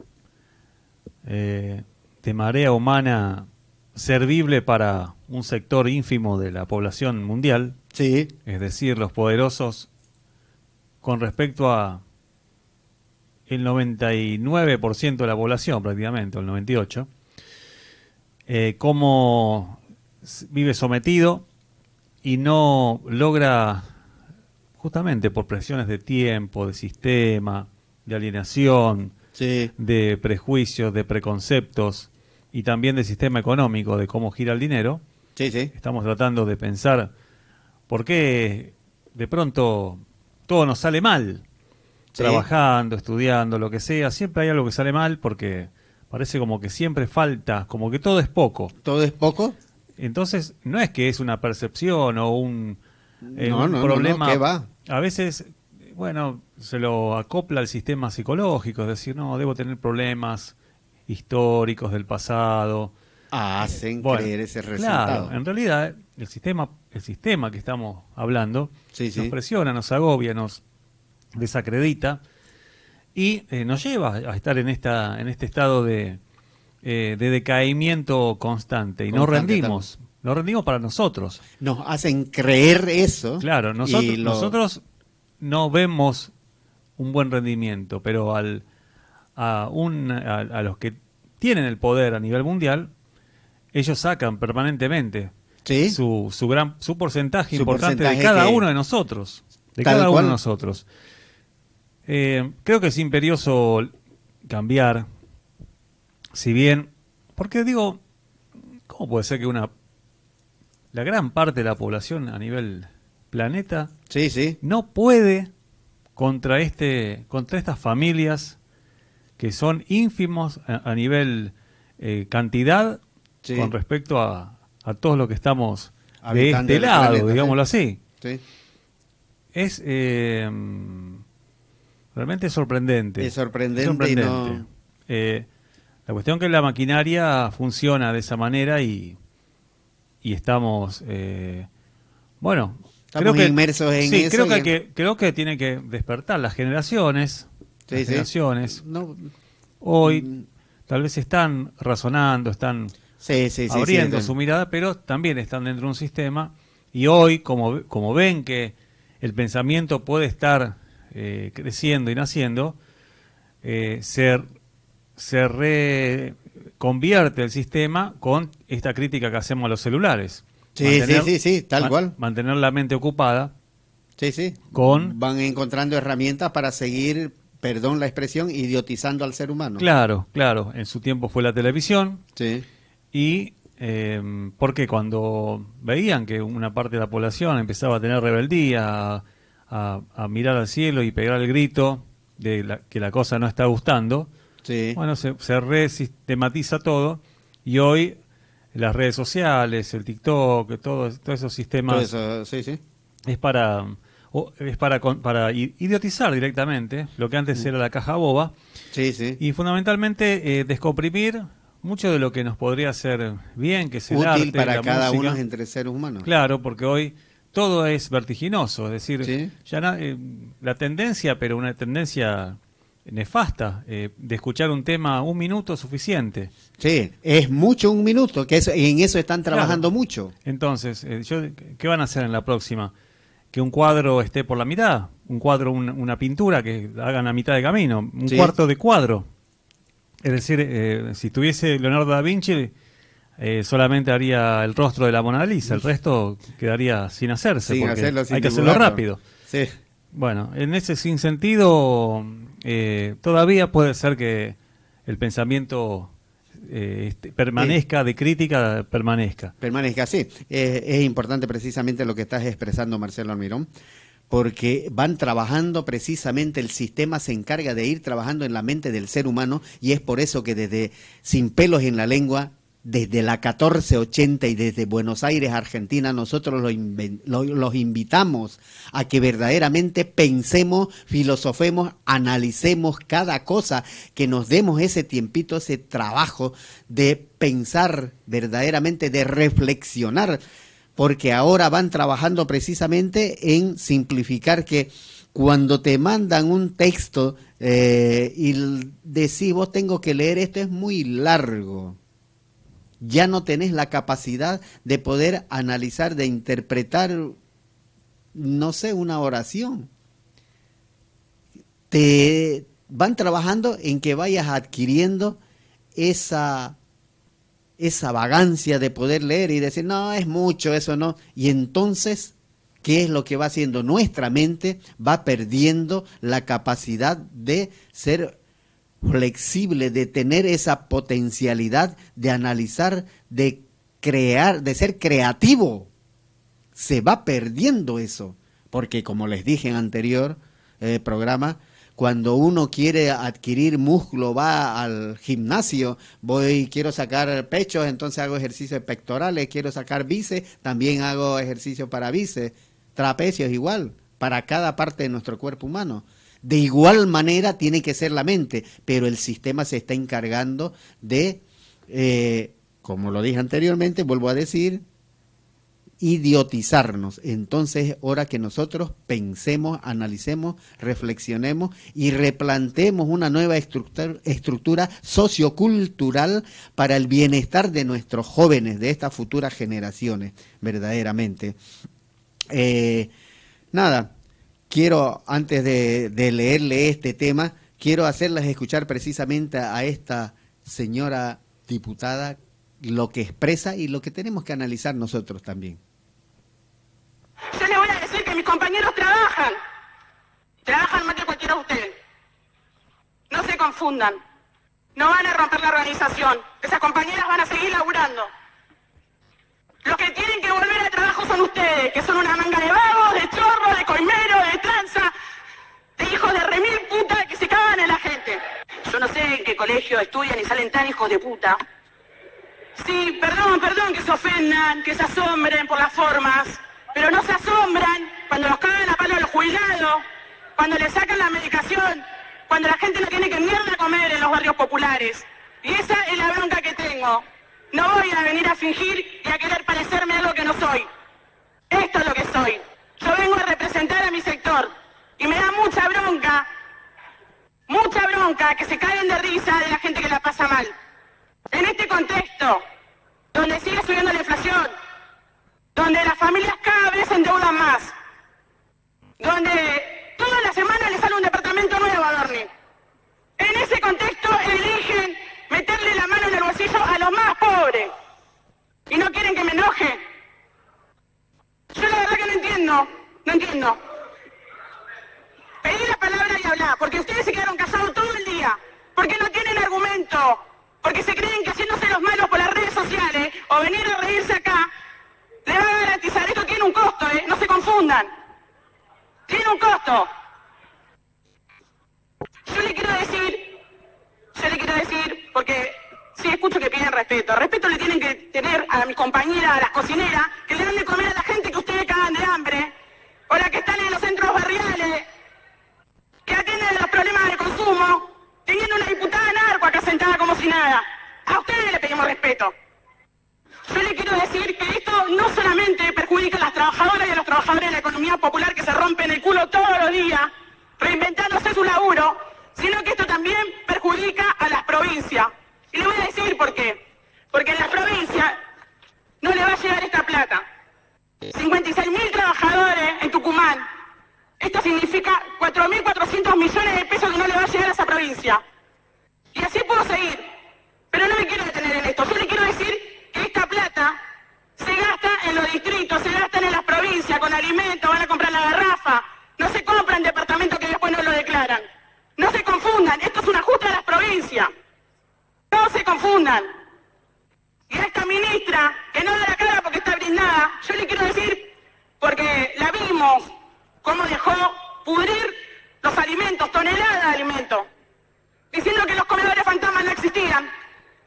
marea humana servible para un sector ínfimo de la población mundial, sí, es decir, los poderosos, con respecto a el 99% de la población prácticamente, o el 98%, cómo vive sometido y no logra, justamente por presiones de tiempo, de sistema, de alienación, sí, de prejuicios, de preconceptos y también del sistema económico, de cómo gira el dinero. sí, sí. Estamos tratando de pensar por qué de pronto todo nos sale mal. Sí. Trabajando, estudiando, lo que sea, siempre hay algo que sale mal porque parece como que siempre falta, como que todo es poco. ¿Todo es poco? Entonces, no es que es una percepción o un No, problema. ¿qué va? A veces, bueno, se lo acopla al sistema psicológico, es decir, no, debo tener problemas históricos del pasado. Hacen Bueno, creer ese resultado. claro, en realidad el sistema que estamos hablando Sí, sí. nos presiona, nos agobia, nos desacredita y nos lleva a estar en este estado de decaimiento constante y no rendimos para nosotros. Nos hacen creer eso. Claro, nosotros no vemos un buen rendimiento, pero a los que tienen el poder a nivel mundial, ellos sacan permanentemente ¿Sí? su porcentaje Su importante porcentaje de cada que- uno de nosotros. De Tal cada uno cual. de nosotros. Creo que es imperioso cambiar, si bien, porque digo, ¿cómo puede ser que la gran parte de la población a nivel planeta Sí, sí. no puede contra estas familias que son ínfimos a nivel cantidad Sí. con respecto a todos los que estamos Habitando de el este lado, planeta, digámoslo así? Sí. Es realmente sorprendente. Es sorprendente y no- La cuestión que la maquinaria funciona de esa manera y estamos, bueno, Estamos inmersos en sí, eso. creo que tiene que despertar las generaciones. Sí, las sí. generaciones No, hoy tal vez están razonando, están sí, sí, sí, abriendo sí. su mirada, pero también están dentro de un sistema y hoy, como ven que el pensamiento puede estar creciendo y naciendo, se reconvierte el sistema con esta crítica que hacemos a los celulares. Sí, sí, tal cual. Mantener la mente ocupada Sí, sí. con... Van encontrando herramientas para seguir, perdón la expresión, idiotizando al ser humano. Claro, en su tiempo fue la televisión Sí. y porque cuando veían que una parte de la población empezaba a tener rebeldía, a mirar al cielo y pegar el grito de que la cosa no está gustando, Sí. bueno, se resistematiza todo y hoy las redes sociales, el TikTok, todos esos sistemas Todo eso, sí, sí. es para idiotizar directamente lo que antes era la caja boba Sí, sí. y fundamentalmente descomprimir mucho de lo que nos podría hacer bien, que es el Útil arte, para la cada música. uno entre seres humanos. Claro, porque hoy todo es vertiginoso, es decir, Sí. ya la tendencia, pero una tendencia nefasta, de escuchar un tema un minuto es suficiente. Sí, es mucho un minuto, que en eso están trabajando Claro. mucho. Entonces, ¿qué van a hacer en la próxima? ¿Que un cuadro esté por la mitad? ¿Un cuadro, una pintura que hagan a mitad de camino? ¿Un Sí. cuarto de cuadro? Es decir, si tuviese Leonardo da Vinci, solamente haría el rostro de la Mona Lisa, el resto quedaría sin hacerse, Sin porque hacerlo, sin hay que hacerlo dibujarlo. rápido. Sí. Bueno, en ese sinsentido, todavía puede ser que el pensamiento permanezca, de crítica permanezca. Permanezca así. Es importante precisamente lo que estás expresando, Marcelo Almirón, porque van trabajando precisamente, el sistema se encarga de ir trabajando en la mente del ser humano, y es por eso que desde Sin Pelos en la Lengua, desde la 1480 y desde Buenos Aires, Argentina, nosotros los invitamos a que verdaderamente pensemos, filosofemos, analicemos cada cosa, que nos demos ese tiempito, ese trabajo de pensar verdaderamente, de reflexionar, porque ahora van trabajando precisamente en simplificar, que cuando te mandan un texto y decís, vos tengo que leer esto, es muy largo. Ya no tenés la capacidad de poder analizar, de interpretar, no sé, una oración. Te van trabajando en que vayas adquiriendo esa vagancia de poder leer y decir, no, es mucho, eso no. Y entonces, ¿qué es lo que va haciendo? Nuestra mente va perdiendo la capacidad de ser flexible, de tener esa potencialidad de analizar, de crear, de ser creativo. Se va perdiendo eso, porque como les dije en anterior programa, cuando uno quiere adquirir músculo, va al gimnasio, quiero sacar pechos, entonces hago ejercicios pectorales, quiero sacar bíceps, también hago ejercicio para bíceps, trapecios igual, para cada parte de nuestro cuerpo humano. De igual manera tiene que ser la mente, pero el sistema se está encargando de, como lo dije anteriormente, vuelvo a decir, idiotizarnos. Entonces es hora que nosotros pensemos, analicemos, reflexionemos y replantemos una nueva estructura sociocultural para el bienestar de nuestros jóvenes, de estas futuras generaciones, verdaderamente. Quiero, antes de leerle este tema, quiero hacerles escuchar precisamente a esta señora diputada lo que expresa y lo que tenemos que analizar nosotros también. Yo le voy a decir que mis compañeros trabajan más que cualquiera de ustedes. No se confundan, no van a romper la organización, esas compañeras van a seguir laburando. Los que tienen que volver al trabajo son ustedes, que son una manga de vagos, de chorros, de coimeros, de tranza, de hijos de remil puta que se cagan en la gente. Yo no sé en qué colegio estudian y salen tan hijos de puta. Sí, perdón que se ofendan, que se asombren por las formas, pero no se asombran cuando los cagan a palo a los jubilados, cuando les sacan la medicación, cuando la gente no tiene que mierda comer en los barrios populares. Y esa es la bronca que tengo. No voy a venir a fingir y a querer parecerme algo que no soy. Esto es lo que soy. Yo vengo a representar a mi sector y me da mucha bronca que se caguen de risa de la gente que la pasa mal. En este contexto, donde sigue subiendo la inflación, donde las familias cada vez se endeudan más, donde todas las semanas le sale un departamento nuevo a Bernie. En ese contexto eligen meterle la mano en el bolsillo a los más pobres. Y no quieren que me enoje. Yo la verdad que no entiendo. Pedí la palabra y hablá, porque ustedes se quedaron callados todo el día, porque no tienen argumento, porque se creen que haciéndose los malos por las redes sociales o venir a reírse acá, le va a garantizar. Esto tiene un costo, no se confundan. Tiene un costo. Yo le quiero decir, porque sí escucho que piden respeto. Respeto le tienen que tener a mis compañeras, a las cocineras, que le dan de comer a la gente que ustedes cagan de hambre, o las que están en los centros barriales, que atienden los problemas de consumo, teniendo una diputada narco acá sentada como si nada. A ustedes le pedimos respeto. Yo le quiero decir que esto no solamente perjudica a las trabajadoras y a los trabajadores de la economía popular que se rompen el culo todos los días, reinventándose su laburo, sino que esto también perjudica a las provincias. Y le voy a decir por qué. Porque en las provincias no le va a llegar esta plata. 56.000 trabajadores en Tucumán. Esto significa 4.400 millones de pesos que no le va a llegar a esa provincia. Y así puedo podemos seguir. Pero no me quiero detener en esto. Yo le quiero decir que esta plata se gasta en los distritos, se gastan en las provincias, con alimentos, van a comprar la garrafa. No se compran departamentos que después no lo declaran. No se confundan, esto es un ajuste de las provincias. No se confundan. Y a esta ministra, que no da la cara porque está blindada, yo le quiero decir, porque la vimos, cómo dejó pudrir los alimentos, toneladas de alimentos, diciendo que los comedores fantasmas no existían.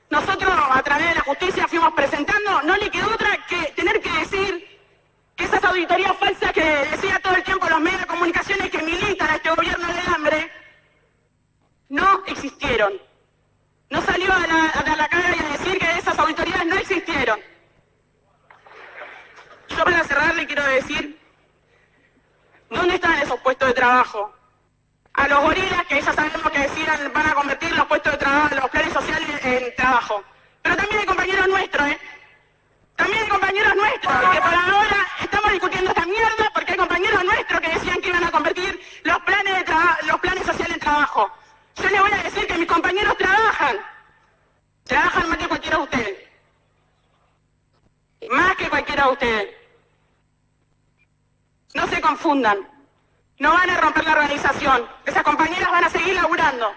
Nosotros, a través de la justicia, fuimos presentando, no le quedó otra que tener que decir que esas auditorías falsas que decía todo el tiempo los medios de comunicaciones que militan a este gobierno del hambre, no existieron. No salió a dar la cara y a decir que esas auditorías no existieron. Yo para cerrar le quiero decir, ¿dónde están esos puestos de trabajo? A los gorilas que ya sabemos que decían van a convertir los puestos de trabajo, los planes sociales en trabajo. Pero también hay compañeros nuestros, También hay compañeros nuestros que por ahora estamos discutiendo esta mierda porque hay compañeros nuestros que decían que iban a convertir los planes sociales en trabajo. Yo le voy a decir que mis compañeros trabajan más que cualquiera de ustedes. Más que cualquiera de ustedes. No se confundan. No van a romper la organización. Esas compañeras van a seguir laburando.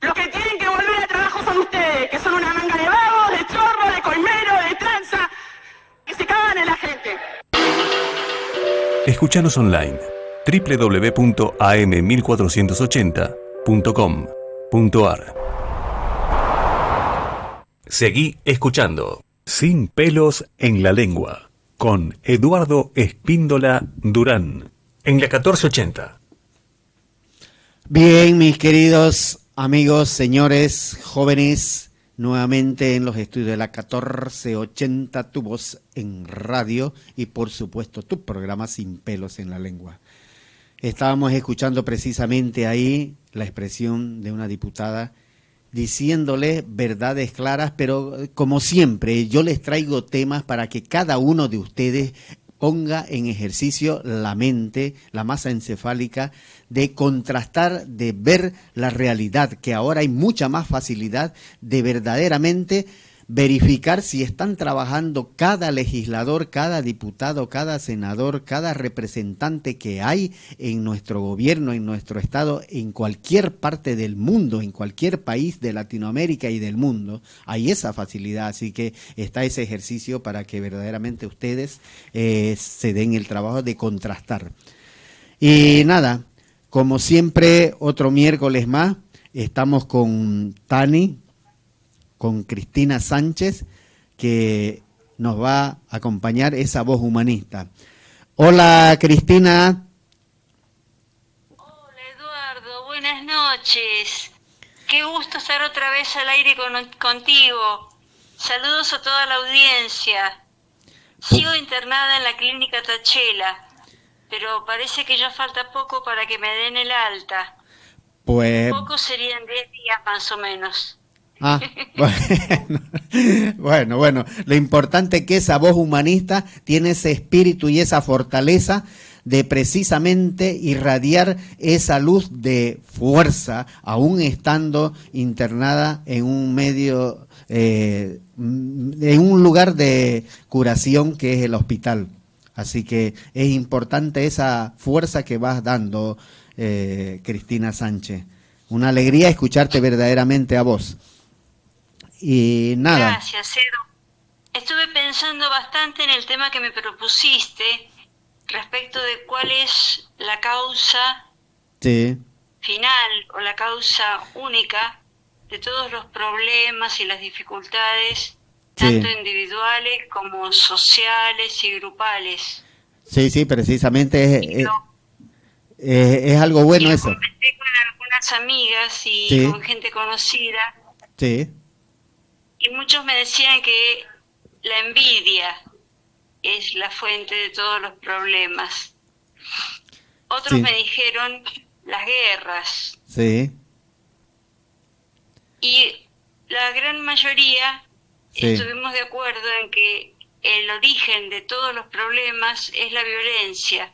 Los que tienen que volver al trabajo son ustedes, que son una manga de vagos, de chorros, de coimeros, de tranza, que se cagan en la gente. Escuchanos online www.am1480.com.ar. Seguí escuchando Sin pelos en la lengua con Eduardo Espíndola Durán en la 1480. Bien, mis queridos amigos, señores, jóvenes, nuevamente en los estudios de la 1480, tu voz en radio y por supuesto tu programa Sin pelos en la lengua. Estábamos escuchando precisamente ahí la expresión de una diputada diciéndole verdades claras, pero como siempre yo les traigo temas para que cada uno de ustedes ponga en ejercicio la mente, la masa encefálica, de contrastar, de ver la realidad, que ahora hay mucha más facilidad de verdaderamente verificar si están trabajando cada legislador, cada diputado, cada senador, cada representante que hay en nuestro gobierno, en nuestro estado, en cualquier parte del mundo, en cualquier país de Latinoamérica y del mundo. Hay esa facilidad, así que está ese ejercicio para que verdaderamente ustedes se den el trabajo de contrastar. Y nada, como siempre, otro miércoles más, estamos con Tani, con Cristina Sánchez, que nos va a acompañar esa voz humanista. Hola, Cristina. Hola, Eduardo, buenas noches. Qué gusto estar otra vez al aire contigo. Saludos a toda la audiencia. Sigo internada en la clínica Tachela, pero parece que ya falta poco para que me den el alta. Pues... Poco serían 10 días más o menos. Ah, bueno, lo importante es que esa voz humanista tiene ese espíritu y esa fortaleza de precisamente irradiar esa luz de fuerza, aún estando internada en un medio, en un lugar de curación que es el hospital. Así que es importante esa fuerza que vas dando, Cristina Sánchez. Una alegría escucharte verdaderamente a vos. Y nada. Gracias, Edu. Estuve pensando bastante en el tema que me propusiste respecto de cuál es la causa final o la causa única de todos los problemas y las dificultades, tanto individuales como sociales y grupales. Sí, precisamente es algo bueno eso. Comenté con algunas amigas y con gente conocida. Sí. Y muchos me decían que la envidia es la fuente de todos los problemas. Otros me dijeron las guerras. Sí. Y la gran mayoría estuvimos de acuerdo en que el origen de todos los problemas es la violencia.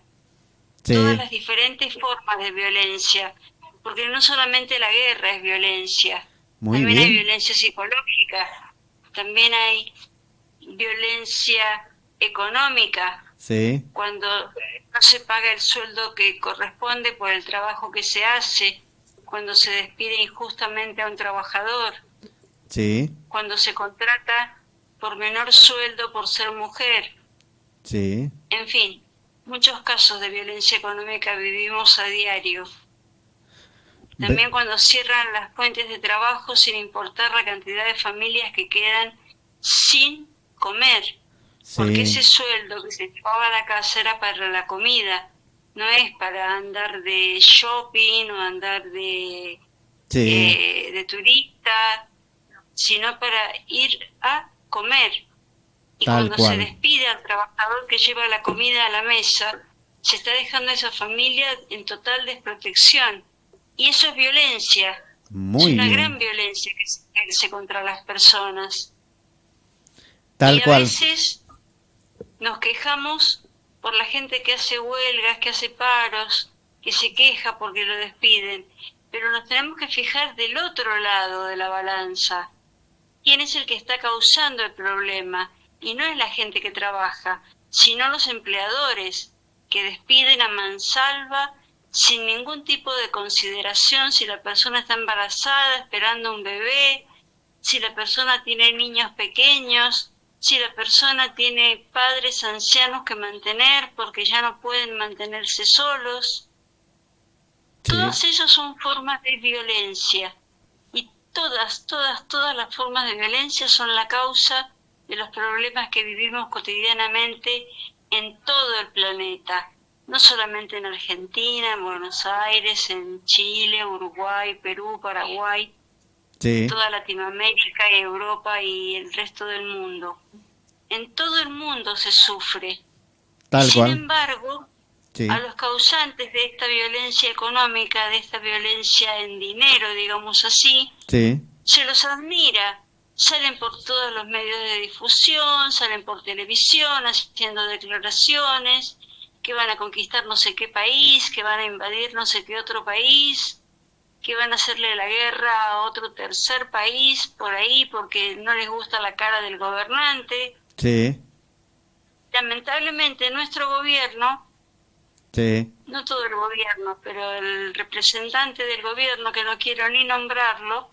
Todas las diferentes formas de violencia. Porque no solamente la guerra es violencia. También hay violencia psicológica, también hay violencia económica. Sí. Cuando no se paga el sueldo que corresponde por el trabajo que se hace, cuando se despide injustamente a un trabajador, sí, cuando se contrata por menor sueldo por ser mujer. Sí. En fin, muchos casos de violencia económica vivimos a diario. También cuando cierran las fuentes de trabajo sin importar la cantidad de familias que quedan sin comer. Sí. Porque ese sueldo que se llevaba a la casa era para la comida, no es para andar de shopping o andar de turista, sino para ir a comer. Y Tal cuando cual. se despide al trabajador que lleva la comida a la mesa, se está dejando a esa familia en total desprotección. Y eso es violencia. Muy es una bien. gran violencia que se ejerce contra las personas. Tal y a cual. veces nos quejamos por la gente que hace huelgas, que hace paros, que se queja porque lo despiden. Pero nos tenemos que fijar del otro lado de la balanza. ¿Quién es el que está causando el problema? Y no es la gente que trabaja, sino los empleadores que despiden a mansalva sin ningún tipo de consideración si la persona está embarazada, esperando un bebé, si la persona tiene niños pequeños, si la persona tiene padres ancianos que mantener porque ya no pueden mantenerse solos. Sí. Todas esas son formas de violencia. Y todas las formas de violencia son la causa de los problemas que vivimos cotidianamente en todo el planeta. No solamente en Argentina, en Buenos Aires, en Chile, Uruguay, Perú, Paraguay, Sí. toda Latinoamérica, Europa y el resto del mundo. En todo el mundo se sufre. Tal Sin cual. embargo, Sí. a los causantes de esta violencia económica, de esta violencia en dinero, digamos así, Sí. se los admira. Salen por todos los medios de difusión, salen por televisión haciendo declaraciones que van a conquistar no sé qué país, que van a invadir no sé qué otro país, que van a hacerle la guerra a otro tercer país por ahí porque no les gusta la cara del gobernante. Sí. Lamentablemente nuestro gobierno, Sí. no todo el gobierno, pero el representante del gobierno, que no quiero ni nombrarlo,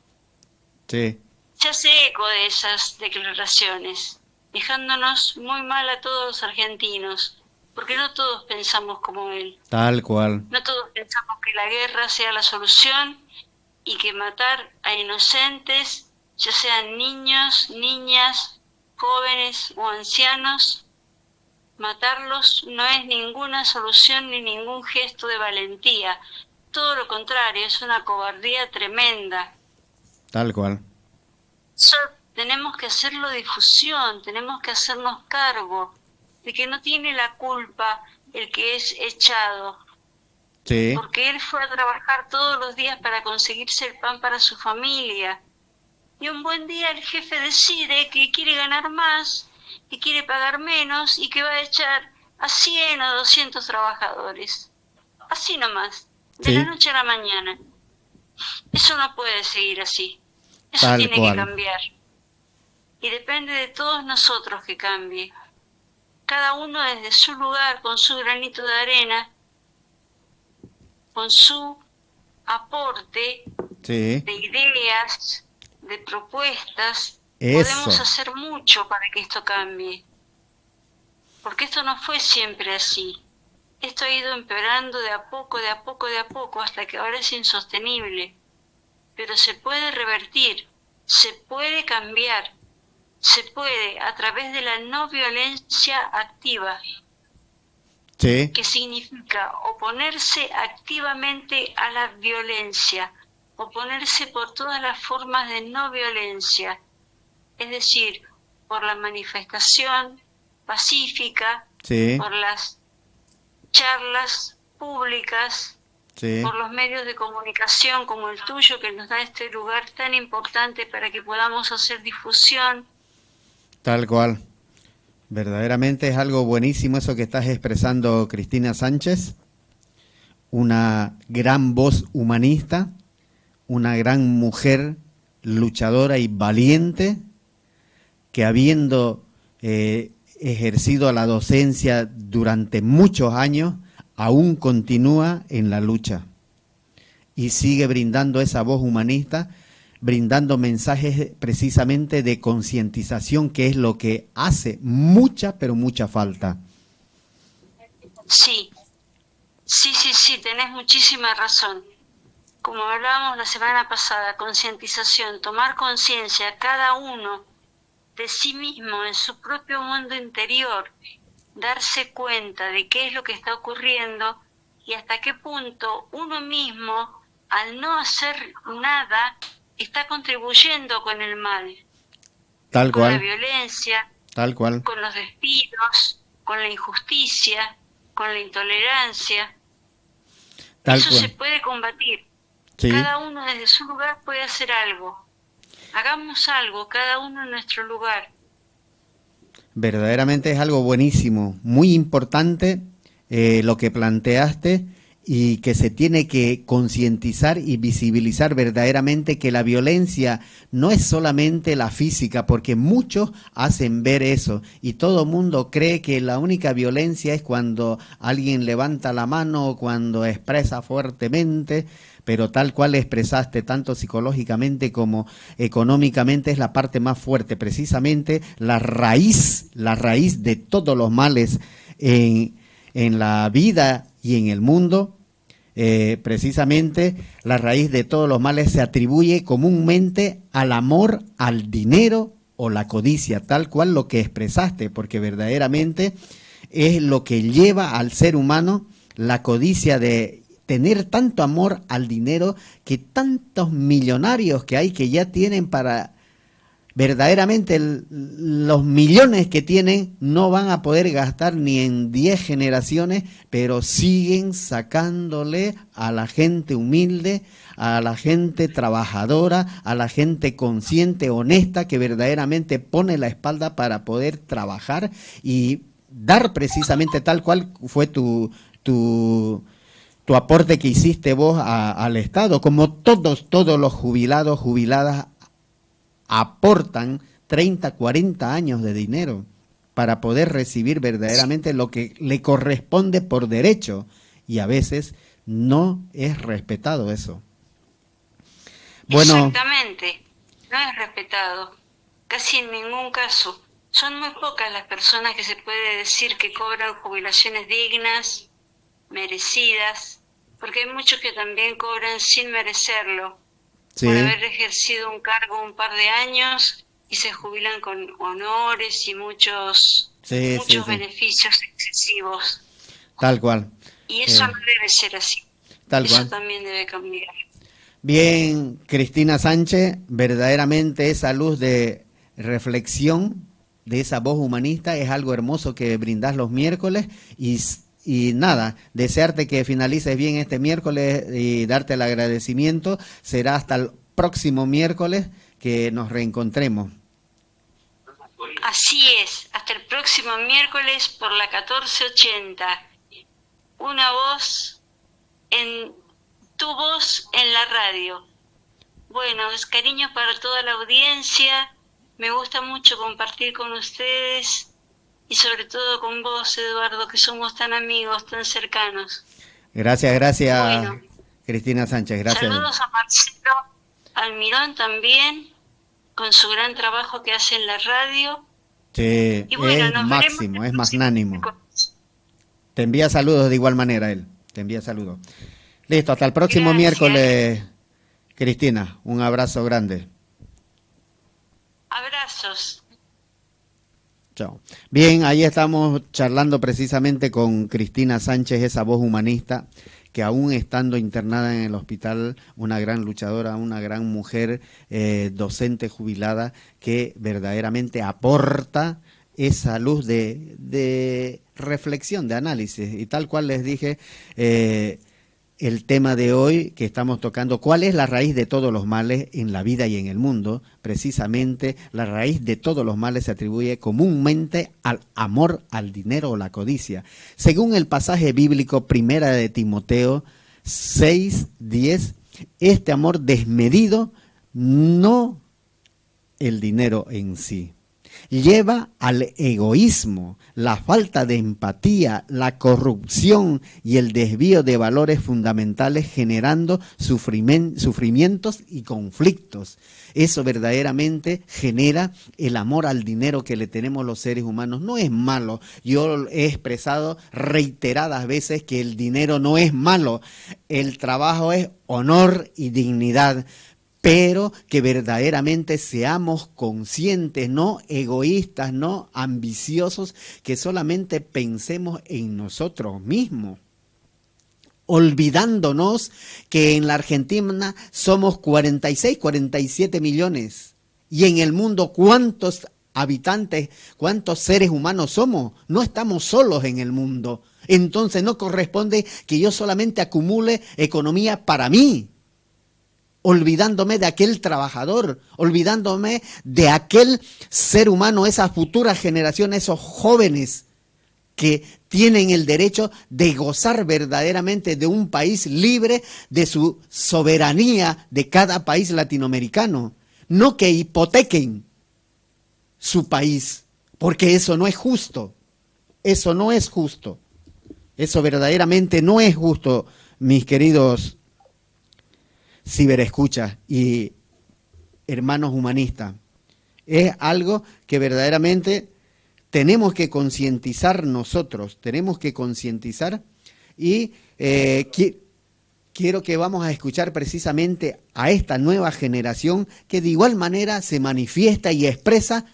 Sí. se hace eco de esas declaraciones, dejándonos muy mal a todos los argentinos, porque no todos pensamos como él. Tal cual. No todos pensamos que la guerra sea la solución y que matar a inocentes, ya sean niños, niñas, jóvenes o ancianos, matarlos no es ninguna solución ni ningún gesto de valentía. Todo lo contrario, es una cobardía tremenda. Tal cual. Eso tenemos que hacerlo difusión, tenemos que hacernos cargo de que no tiene la culpa el que es echado, Sí. porque él fue a trabajar todos los días para conseguirse el pan para su familia. Y un buen día el jefe decide que quiere ganar más, que quiere pagar menos y que va a echar a 100 o 200 trabajadores. Así nomás, de Sí. la noche a la mañana. Eso no puede seguir así. Eso Tal tiene cual. que cambiar. Y depende de todos nosotros que cambie. Cada uno desde su lugar, con su granito de arena, con su aporte Sí. de ideas, de propuestas, Eso. podemos hacer mucho para que esto cambie. Porque esto no fue siempre así. Esto ha ido empeorando de a poco, de a poco, de a poco, hasta que ahora es insostenible. Pero se puede revertir, se puede cambiar, se puede a través de la no violencia activa, Sí. que significa oponerse activamente a la violencia, oponerse por todas las formas de no violencia, es decir, por la manifestación pacífica, Sí. por las charlas públicas, Sí. por los medios de comunicación como el tuyo, que nos da este lugar tan importante para que podamos hacer difusión. Tal cual. Verdaderamente es algo buenísimo eso que estás expresando, Cristina Sánchez. Una gran voz humanista, una gran mujer luchadora y valiente, que habiendo ejercido la docencia durante muchos años, aún continúa en la lucha y sigue brindando esa voz humanista, brindando mensajes precisamente de concientización, que es lo que hace mucha, pero mucha falta. Sí, tenés muchísima razón. Como hablábamos la semana pasada, concientización, tomar conciencia cada uno de sí mismo en su propio mundo interior, darse cuenta de qué es lo que está ocurriendo y hasta qué punto uno mismo, al no hacer nada, está contribuyendo con el mal. Tal cual. Con la violencia, tal cual. Con los despidos, con la injusticia, con la intolerancia. Eso se puede combatir. Sí. Cada uno desde su lugar puede hacer algo. Hagamos algo, cada uno en nuestro lugar. Verdaderamente es algo buenísimo, muy importante lo que planteaste, y que se tiene que concientizar y visibilizar verdaderamente que la violencia no es solamente la física, porque muchos hacen ver eso y todo mundo cree que la única violencia es cuando alguien levanta la mano o cuando expresa fuertemente, pero tal cual expresaste, tanto psicológicamente como económicamente, es la parte más fuerte, precisamente la raíz de todos los males en la vida y en el mundo. Precisamente la raíz de todos los males se atribuye comúnmente al amor, al dinero o la codicia, tal cual lo que expresaste, porque verdaderamente es lo que lleva al ser humano la codicia de tener tanto amor al dinero, que tantos millonarios que hay que ya tienen para... Verdaderamente los millones que tienen no van a poder gastar ni en 10 generaciones, pero siguen sacándole a la gente humilde, a la gente trabajadora, a la gente consciente, honesta, que verdaderamente pone la espalda para poder trabajar y dar precisamente tal cual fue tu aporte que hiciste vos al Estado, como todos los jubilados, jubiladas, aportan 30, 40 años de dinero para poder recibir verdaderamente lo que le corresponde por derecho, y a veces no es respetado eso. Bueno, exactamente, no es respetado, casi en ningún caso. Son muy pocas las personas que se puede decir que cobran jubilaciones dignas, merecidas, porque hay muchos que también cobran sin merecerlo. Sí. Por haber ejercido un cargo un par de años y se jubilan con honores y muchos beneficios excesivos. Tal cual. Y eso no debe ser así. Tal eso cual. También debe cambiar. Bien, Cristina Sánchez, verdaderamente esa luz de reflexión, de esa voz humanista, es algo hermoso que brindás los miércoles, y nada, desearte que finalices bien este miércoles y darte el agradecimiento. Será hasta el próximo miércoles que nos reencontremos. Así es, hasta el próximo miércoles por la 1480. Una voz tu voz en la radio. Bueno, es cariño para toda la audiencia. Me gusta mucho compartir con ustedes. Y sobre todo con vos, Eduardo, que somos tan amigos, tan cercanos. Gracias, bueno, Cristina Sánchez, gracias. Saludos a Marcelo Almirón también, con su gran trabajo que hace en la radio. Sí, y bueno, es máximo, es magnánimo. Te envía saludos de igual manera él, te envía saludos. Listo, hasta el próximo miércoles, Cristina, un abrazo grande. Abrazos. Chao. Bien, ahí estamos charlando precisamente con Cristina Sánchez, esa voz humanista, que aún estando internada en el hospital, una gran luchadora, una gran mujer, docente jubilada, que verdaderamente aporta esa luz de reflexión, de análisis. Y tal cual les dije, el tema de hoy que estamos tocando, ¿cuál es la raíz de todos los males en la vida y en el mundo? Precisamente la raíz de todos los males se atribuye comúnmente al amor, al dinero o la codicia. Según el pasaje bíblico Primera de Timoteo 6:10, este amor desmedido no el dinero en sí. Lleva al egoísmo, la falta de empatía, la corrupción y el desvío de valores fundamentales, generando sufrimientos y conflictos. Eso verdaderamente genera el amor al dinero que le tenemos los seres humanos. No es malo. Yo he expresado reiteradas veces que el dinero no es malo. El trabajo es honor y dignidad. Pero que verdaderamente seamos conscientes, no egoístas, no ambiciosos, que solamente pensemos en nosotros mismos, olvidándonos que en la Argentina somos 46, 47 millones, y en el mundo ¿cuántos habitantes, cuántos seres humanos somos? No estamos solos en el mundo. Entonces no corresponde que yo solamente acumule economía para mí, olvidándome de aquel trabajador, olvidándome de aquel ser humano, esa futura generación, esos jóvenes que tienen el derecho de gozar verdaderamente de un país libre de su soberanía de cada país latinoamericano. No que hipotequen su país, porque eso no es justo. Eso no es justo. Eso verdaderamente no es justo, mis queridos ciberescuchas y hermanos humanistas. Es algo que verdaderamente tenemos que concientizar nosotros, tenemos que concientizar y quiero que vamos a escuchar precisamente a esta nueva generación que de igual manera se manifiesta y expresa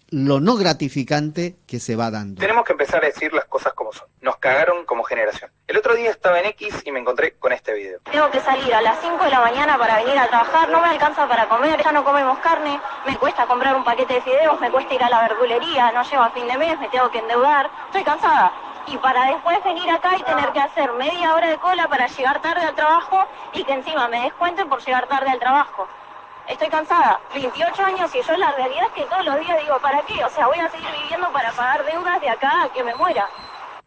lo no gratificante que se va dando. Tenemos que empezar a decir las cosas como son. Nos cagaron como generación. El otro día estaba en X y me encontré con este video. Tengo que salir a las 5 de la mañana para venir a trabajar, no me alcanza para comer, ya no comemos carne, me cuesta comprar un paquete de fideos, me cuesta ir a la verdulería, no llego a fin de mes, me tengo que endeudar, estoy cansada. Y para después venir acá y tener que hacer media hora de cola para llegar tarde al trabajo y que encima me descuenten por llegar tarde al trabajo. Estoy cansada, 28 años y yo la realidad es que todos los días digo, ¿para qué? O sea, voy a seguir viviendo para pagar deudas de acá a que me muera.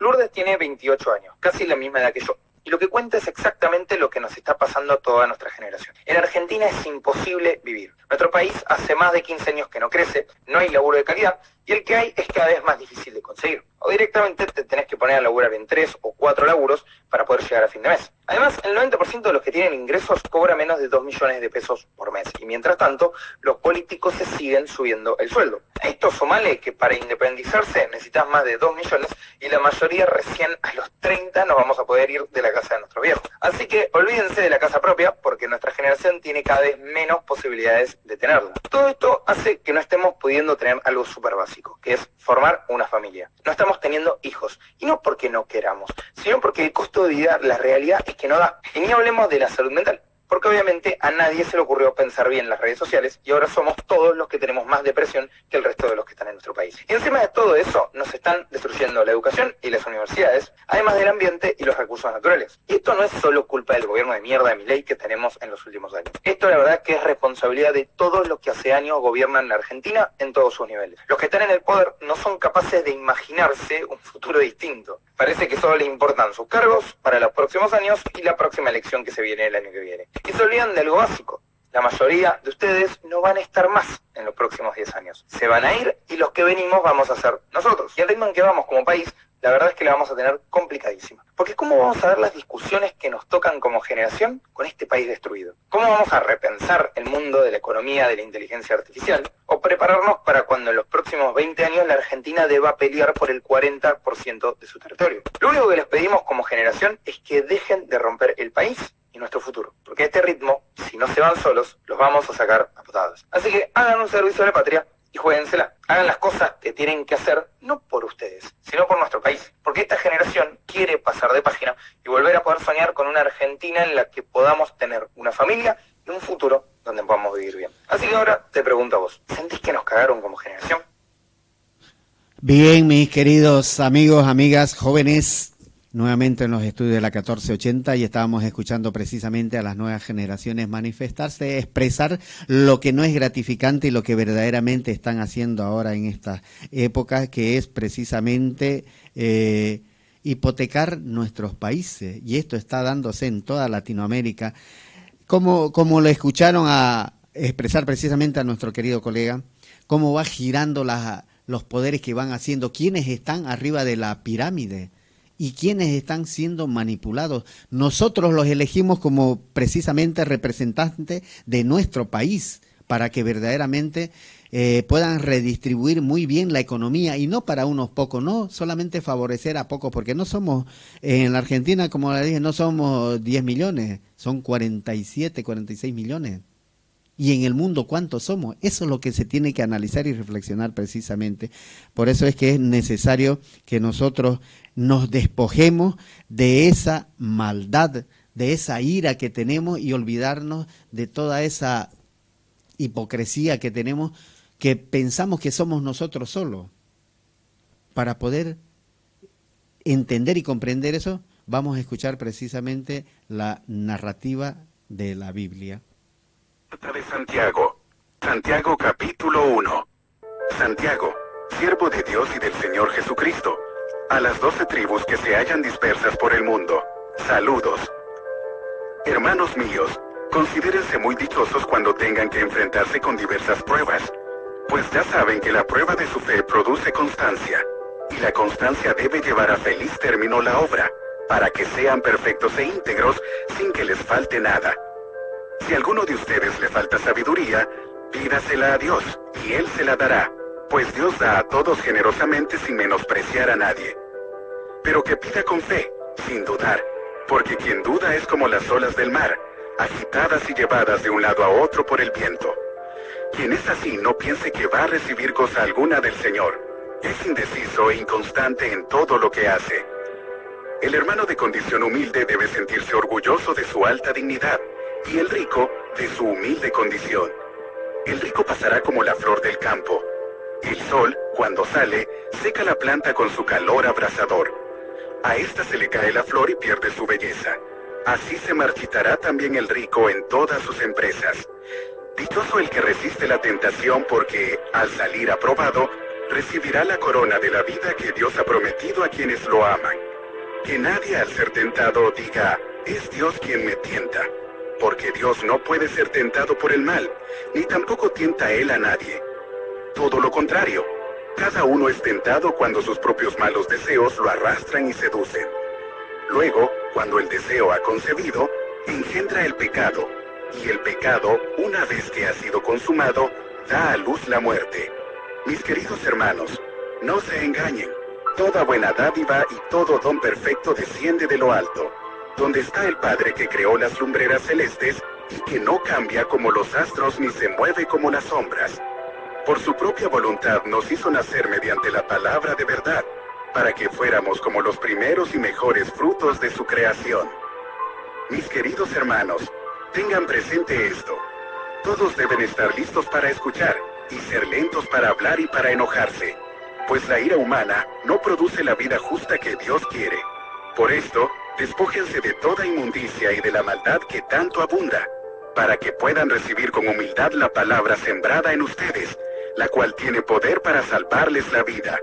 Lourdes tiene 28 años, casi la misma edad que yo. Y lo que cuenta es exactamente lo que nos está pasando a toda nuestra generación. En Argentina es imposible vivir. Nuestro país hace más de 15 años que no crece, no hay laburo de calidad, y el que hay es cada vez más difícil de conseguir. O directamente te tenés que poner a laburar en 3 o 4 laburos para poder llegar a fin de mes. Además, el 90% de los que tienen ingresos cobra menos de 2 millones de pesos por mes. Y mientras tanto, los políticos se siguen subiendo el sueldo. A esto sumale que para independizarse necesitas más de 2 millones y la mayoría recién a los 30 nos vamos a poder ir de la casa de nuestros viejos. Así que olvídense de la casa propia porque nuestra generación tiene cada vez menos posibilidades de tenerla. Todo esto hace que no estemos pudiendo tener algo súper básico, que es formar una familia. No estamos teniendo hijos, y no porque no queramos, sino porque el costo de vida, la realidad es que no da. Y ni hablemos de la salud mental, porque obviamente a nadie se le ocurrió pensar bien las redes sociales y ahora somos todos los que tenemos más depresión que el resto de los que están en nuestro país. Y encima de todo eso, nos están destruyendo la educación y las universidades, además del ambiente y los recursos naturales. Y esto no es solo culpa del gobierno de mierda de Milei que tenemos en los últimos años. Esto la verdad que es responsabilidad de todos los que hace años gobiernan la Argentina en todos sus niveles. Los que están en el poder no son capaces de imaginarse un futuro distinto. Parece que solo le importan sus cargos para los próximos años y la próxima elección que se viene el año que viene. Y se olvidan de algo básico. La mayoría de ustedes no van a estar más en los próximos 10 años. Se van a ir y los que venimos vamos a ser nosotros. Y el ritmo en que vamos como país, la verdad es que la vamos a tener complicadísima. Porque ¿cómo vamos a ver las discusiones que nos tocan como generación con este país destruido? ¿Cómo vamos a repensar el mundo de la economía, de la inteligencia artificial? O prepararnos para cuando en los próximos 20 años la Argentina deba pelear por el 40% de su territorio. Lo único que les pedimos como generación es que dejen de romper el país y nuestro futuro. Porque a este ritmo, si no se van solos, los vamos a sacar a patadas. Así que hagan un servicio a la patria y juéguensela. Hagan las cosas que tienen que hacer, no por ustedes, sino por nuestro país. Porque esta generación quiere pasar de página y volver a poder soñar con una Argentina en la que podamos tener una familia y un futuro donde podamos vivir bien. Así que ahora te pregunto a vos, ¿sentís que nos cagaron como generación? Bien, mis queridos amigos, amigas, jóvenes, nuevamente en los estudios de la 1480 y estábamos escuchando precisamente a las nuevas generaciones manifestarse, expresar lo que no es gratificante y lo que verdaderamente están haciendo ahora en esta época, que es precisamente hipotecar nuestros países, y esto está dándose en toda Latinoamérica. Como lo escucharon a expresar precisamente a nuestro querido colega cómo va girando los poderes que van haciendo, quiénes están arriba de la pirámide y quiénes están siendo manipulados. Nosotros los elegimos como precisamente representantes de nuestro país para que verdaderamente puedan redistribuir muy bien la economía y no para unos pocos, no solamente favorecer a pocos, porque no somos, en la Argentina, como le dije, no somos 10 millones, son 47, 46 millones. Y en el mundo, ¿cuántos somos? Eso es lo que se tiene que analizar y reflexionar precisamente. Por eso es que es necesario que nosotros nos despojemos de esa maldad, de esa ira que tenemos y olvidarnos de toda esa hipocresía que tenemos, que pensamos que somos nosotros solos. Para poder entender y comprender eso, vamos a escuchar precisamente la narrativa de la Biblia. De Santiago. Santiago capítulo 1. Santiago, siervo de Dios y del Señor Jesucristo, a las 12 tribus que se hallan dispersas por el mundo, saludos. Hermanos míos, considérense muy dichosos cuando tengan que enfrentarse con diversas pruebas, pues ya saben que la prueba de su fe produce constancia, y la constancia debe llevar a feliz término la obra, para que sean perfectos e íntegros sin que les falte nada. Si a alguno de ustedes le falta sabiduría, pídasela a Dios, y Él se la dará, pues Dios da a todos generosamente sin menospreciar a nadie. Pero que pida con fe, sin dudar, porque quien duda es como las olas del mar, agitadas y llevadas de un lado a otro por el viento. Quien es así no piense que va a recibir cosa alguna del Señor. Es indeciso e inconstante en todo lo que hace. El hermano de condición humilde debe sentirse orgulloso de su alta dignidad, y el rico de su humilde condición. El rico pasará como la flor del campo. El sol, cuando sale, seca la planta con su calor abrasador. A ésta se le cae la flor y pierde su belleza. Así se marchitará también el rico en todas sus empresas. Dichoso el que resiste la tentación, porque, al salir aprobado, recibirá la corona de la vida que Dios ha prometido a quienes lo aman. Que nadie al ser tentado diga, es Dios quien me tienta. Porque Dios no puede ser tentado por el mal, ni tampoco tienta Él a nadie. Todo lo contrario, cada uno es tentado cuando sus propios malos deseos lo arrastran y seducen. Luego, cuando el deseo ha concebido, engendra el pecado, y el pecado, una vez que ha sido consumado, da a luz la muerte. Mis queridos hermanos, no se engañen. Toda buena dádiva y todo don perfecto desciende de lo alto, donde está el Padre que creó las lumbreras celestes y que no cambia como los astros ni se mueve como las sombras. Por su propia voluntad nos hizo nacer mediante la palabra de verdad, para que fuéramos como los primeros y mejores frutos de su creación. Mis queridos hermanos, tengan presente esto. Todos deben estar listos para escuchar y ser lentos para hablar y para enojarse, pues la ira humana no produce la vida justa que Dios quiere. Por esto, despójense de toda inmundicia y de la maldad que tanto abunda, para que puedan recibir con humildad la palabra sembrada en ustedes, la cual tiene poder para salvarles la vida.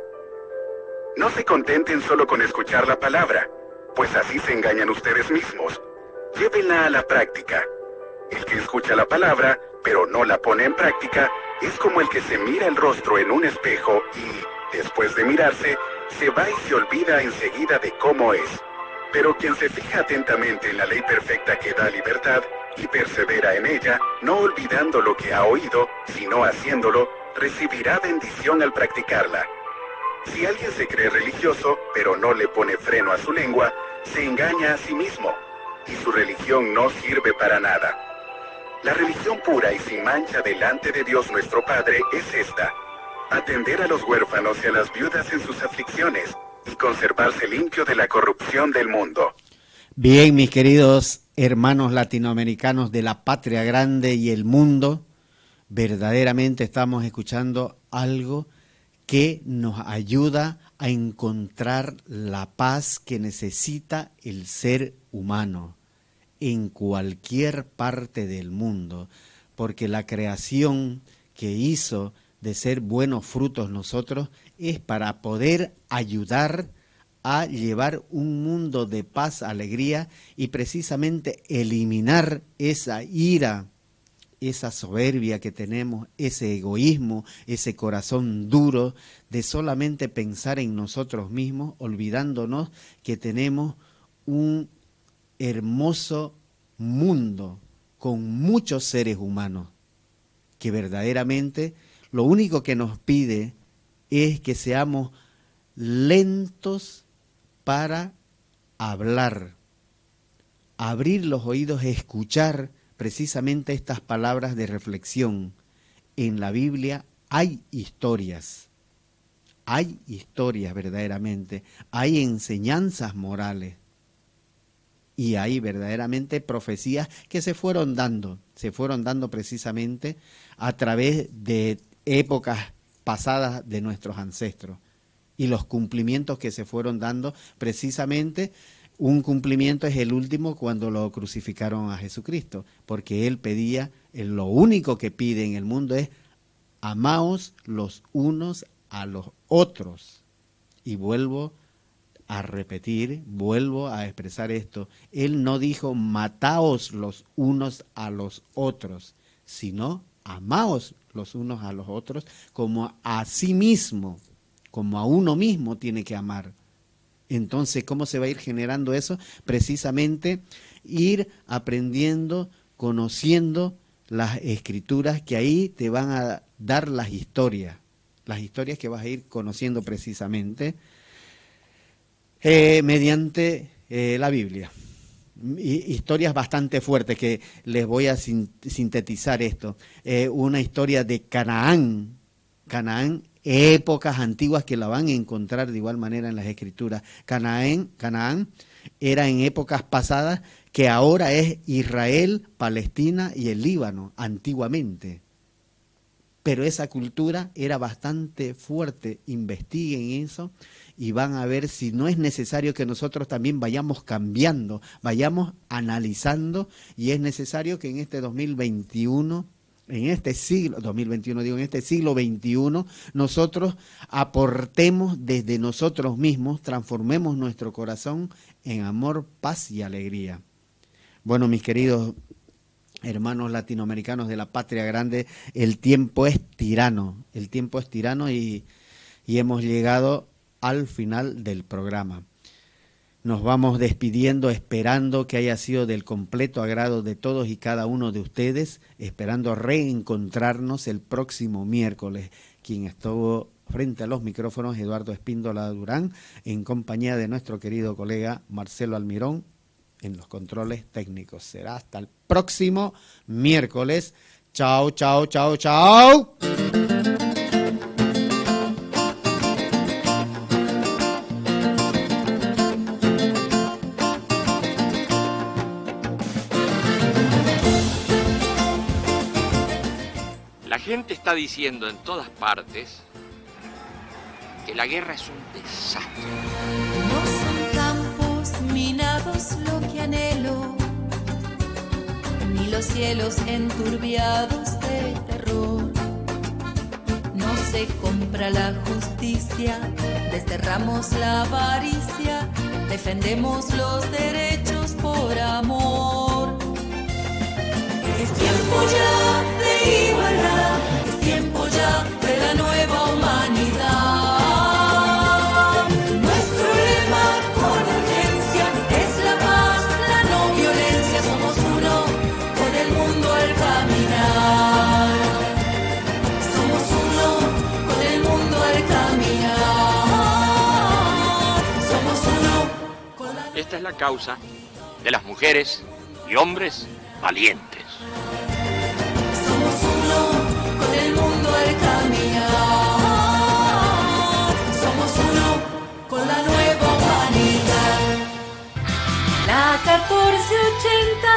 No se contenten solo con escuchar la palabra, pues así se engañan ustedes mismos. Llévenla a la práctica. El que escucha la palabra, pero no la pone en práctica, es como el que se mira el rostro en un espejo y, después de mirarse, se va y se olvida enseguida de cómo es. Pero quien se fija atentamente en la ley perfecta que da libertad y persevera en ella, no olvidando lo que ha oído, sino haciéndolo, recibirá bendición al practicarla. Si alguien se cree religioso, pero no le pone freno a su lengua, se engaña a sí mismo, y su religión no sirve para nada. La religión pura y sin mancha delante de Dios nuestro Padre es esta: atender a los huérfanos y a las viudas en sus aflicciones, y conservarse limpio de la corrupción del mundo. Bien, mis queridos hermanos latinoamericanos de la patria grande y el mundo, verdaderamente estamos escuchando algo que nos ayuda a encontrar la paz que necesita el ser humano en cualquier parte del mundo, porque la creación que hizo de ser buenos frutos nosotros es para poder ayudar a llevar un mundo de paz, alegría y precisamente eliminar esa ira esa soberbia que tenemos, ese egoísmo, ese corazón duro de solamente pensar en nosotros mismos, olvidándonos que tenemos un hermoso mundo con muchos seres humanos, que verdaderamente lo único que nos pide es que seamos lentos para hablar, abrir los oídos, escuchar precisamente estas palabras de reflexión. En la Biblia hay historias verdaderamente, hay enseñanzas morales y hay verdaderamente profecías que se fueron dando precisamente a través de épocas pasadas de nuestros ancestros y los cumplimientos que se fueron dando precisamente. Un cumplimiento es el último cuando lo crucificaron a Jesucristo, porque Él pedía, lo único que pide en el mundo es amaos los unos a los otros. Y vuelvo a repetir, vuelvo a expresar esto. Él no dijo mataos los unos a los otros, sino amaos los unos a los otros como a sí mismo, como a uno mismo tiene que amar. Entonces, ¿cómo se va a ir generando eso? Precisamente ir aprendiendo, conociendo las escrituras, que ahí te van a dar las historias que vas a ir conociendo precisamente mediante la Biblia. Historias bastante fuertes que les voy a sintetizar esto. Una historia de Canaán, épocas antiguas que la van a encontrar de igual manera en las Escrituras. Canaán era en épocas pasadas que ahora es Israel, Palestina y el Líbano, antiguamente. Pero esa cultura era bastante fuerte. Investiguen eso y van a ver si no es necesario que nosotros también vayamos cambiando, vayamos analizando, y es necesario que en este 2021, en este siglo XXI, nosotros aportemos desde nosotros mismos, transformemos nuestro corazón en amor, paz y alegría. Bueno, mis queridos hermanos latinoamericanos de la patria grande, el tiempo es tirano y hemos llegado al final del programa. Nos vamos despidiendo, esperando que haya sido del completo agrado de todos y cada uno de ustedes, esperando reencontrarnos el próximo miércoles. Quien estuvo frente a los micrófonos, Eduardo Espíndola Durán, en compañía de nuestro querido colega Marcelo Almirón, en los controles técnicos. Será hasta el próximo miércoles. Chao, chao, chao, chao. La gente está diciendo en todas partes que la guerra es un desastre. No son campos minados lo que anhelo, ni los cielos enturbiados de terror. No se compra la justicia, desterramos la avaricia, defendemos los derechos por amor. Es tiempo ya de igualdad, es tiempo ya de la nueva humanidad. Nuestro lema con urgencia es la paz, la no violencia. Somos uno con el mundo al caminar. Somos uno con el mundo al caminar. Somos uno con la... Esta es la causa de las mujeres y hombres valientes. Somos uno con el mundo al caminar. Somos uno con la nueva humanidad. La 1480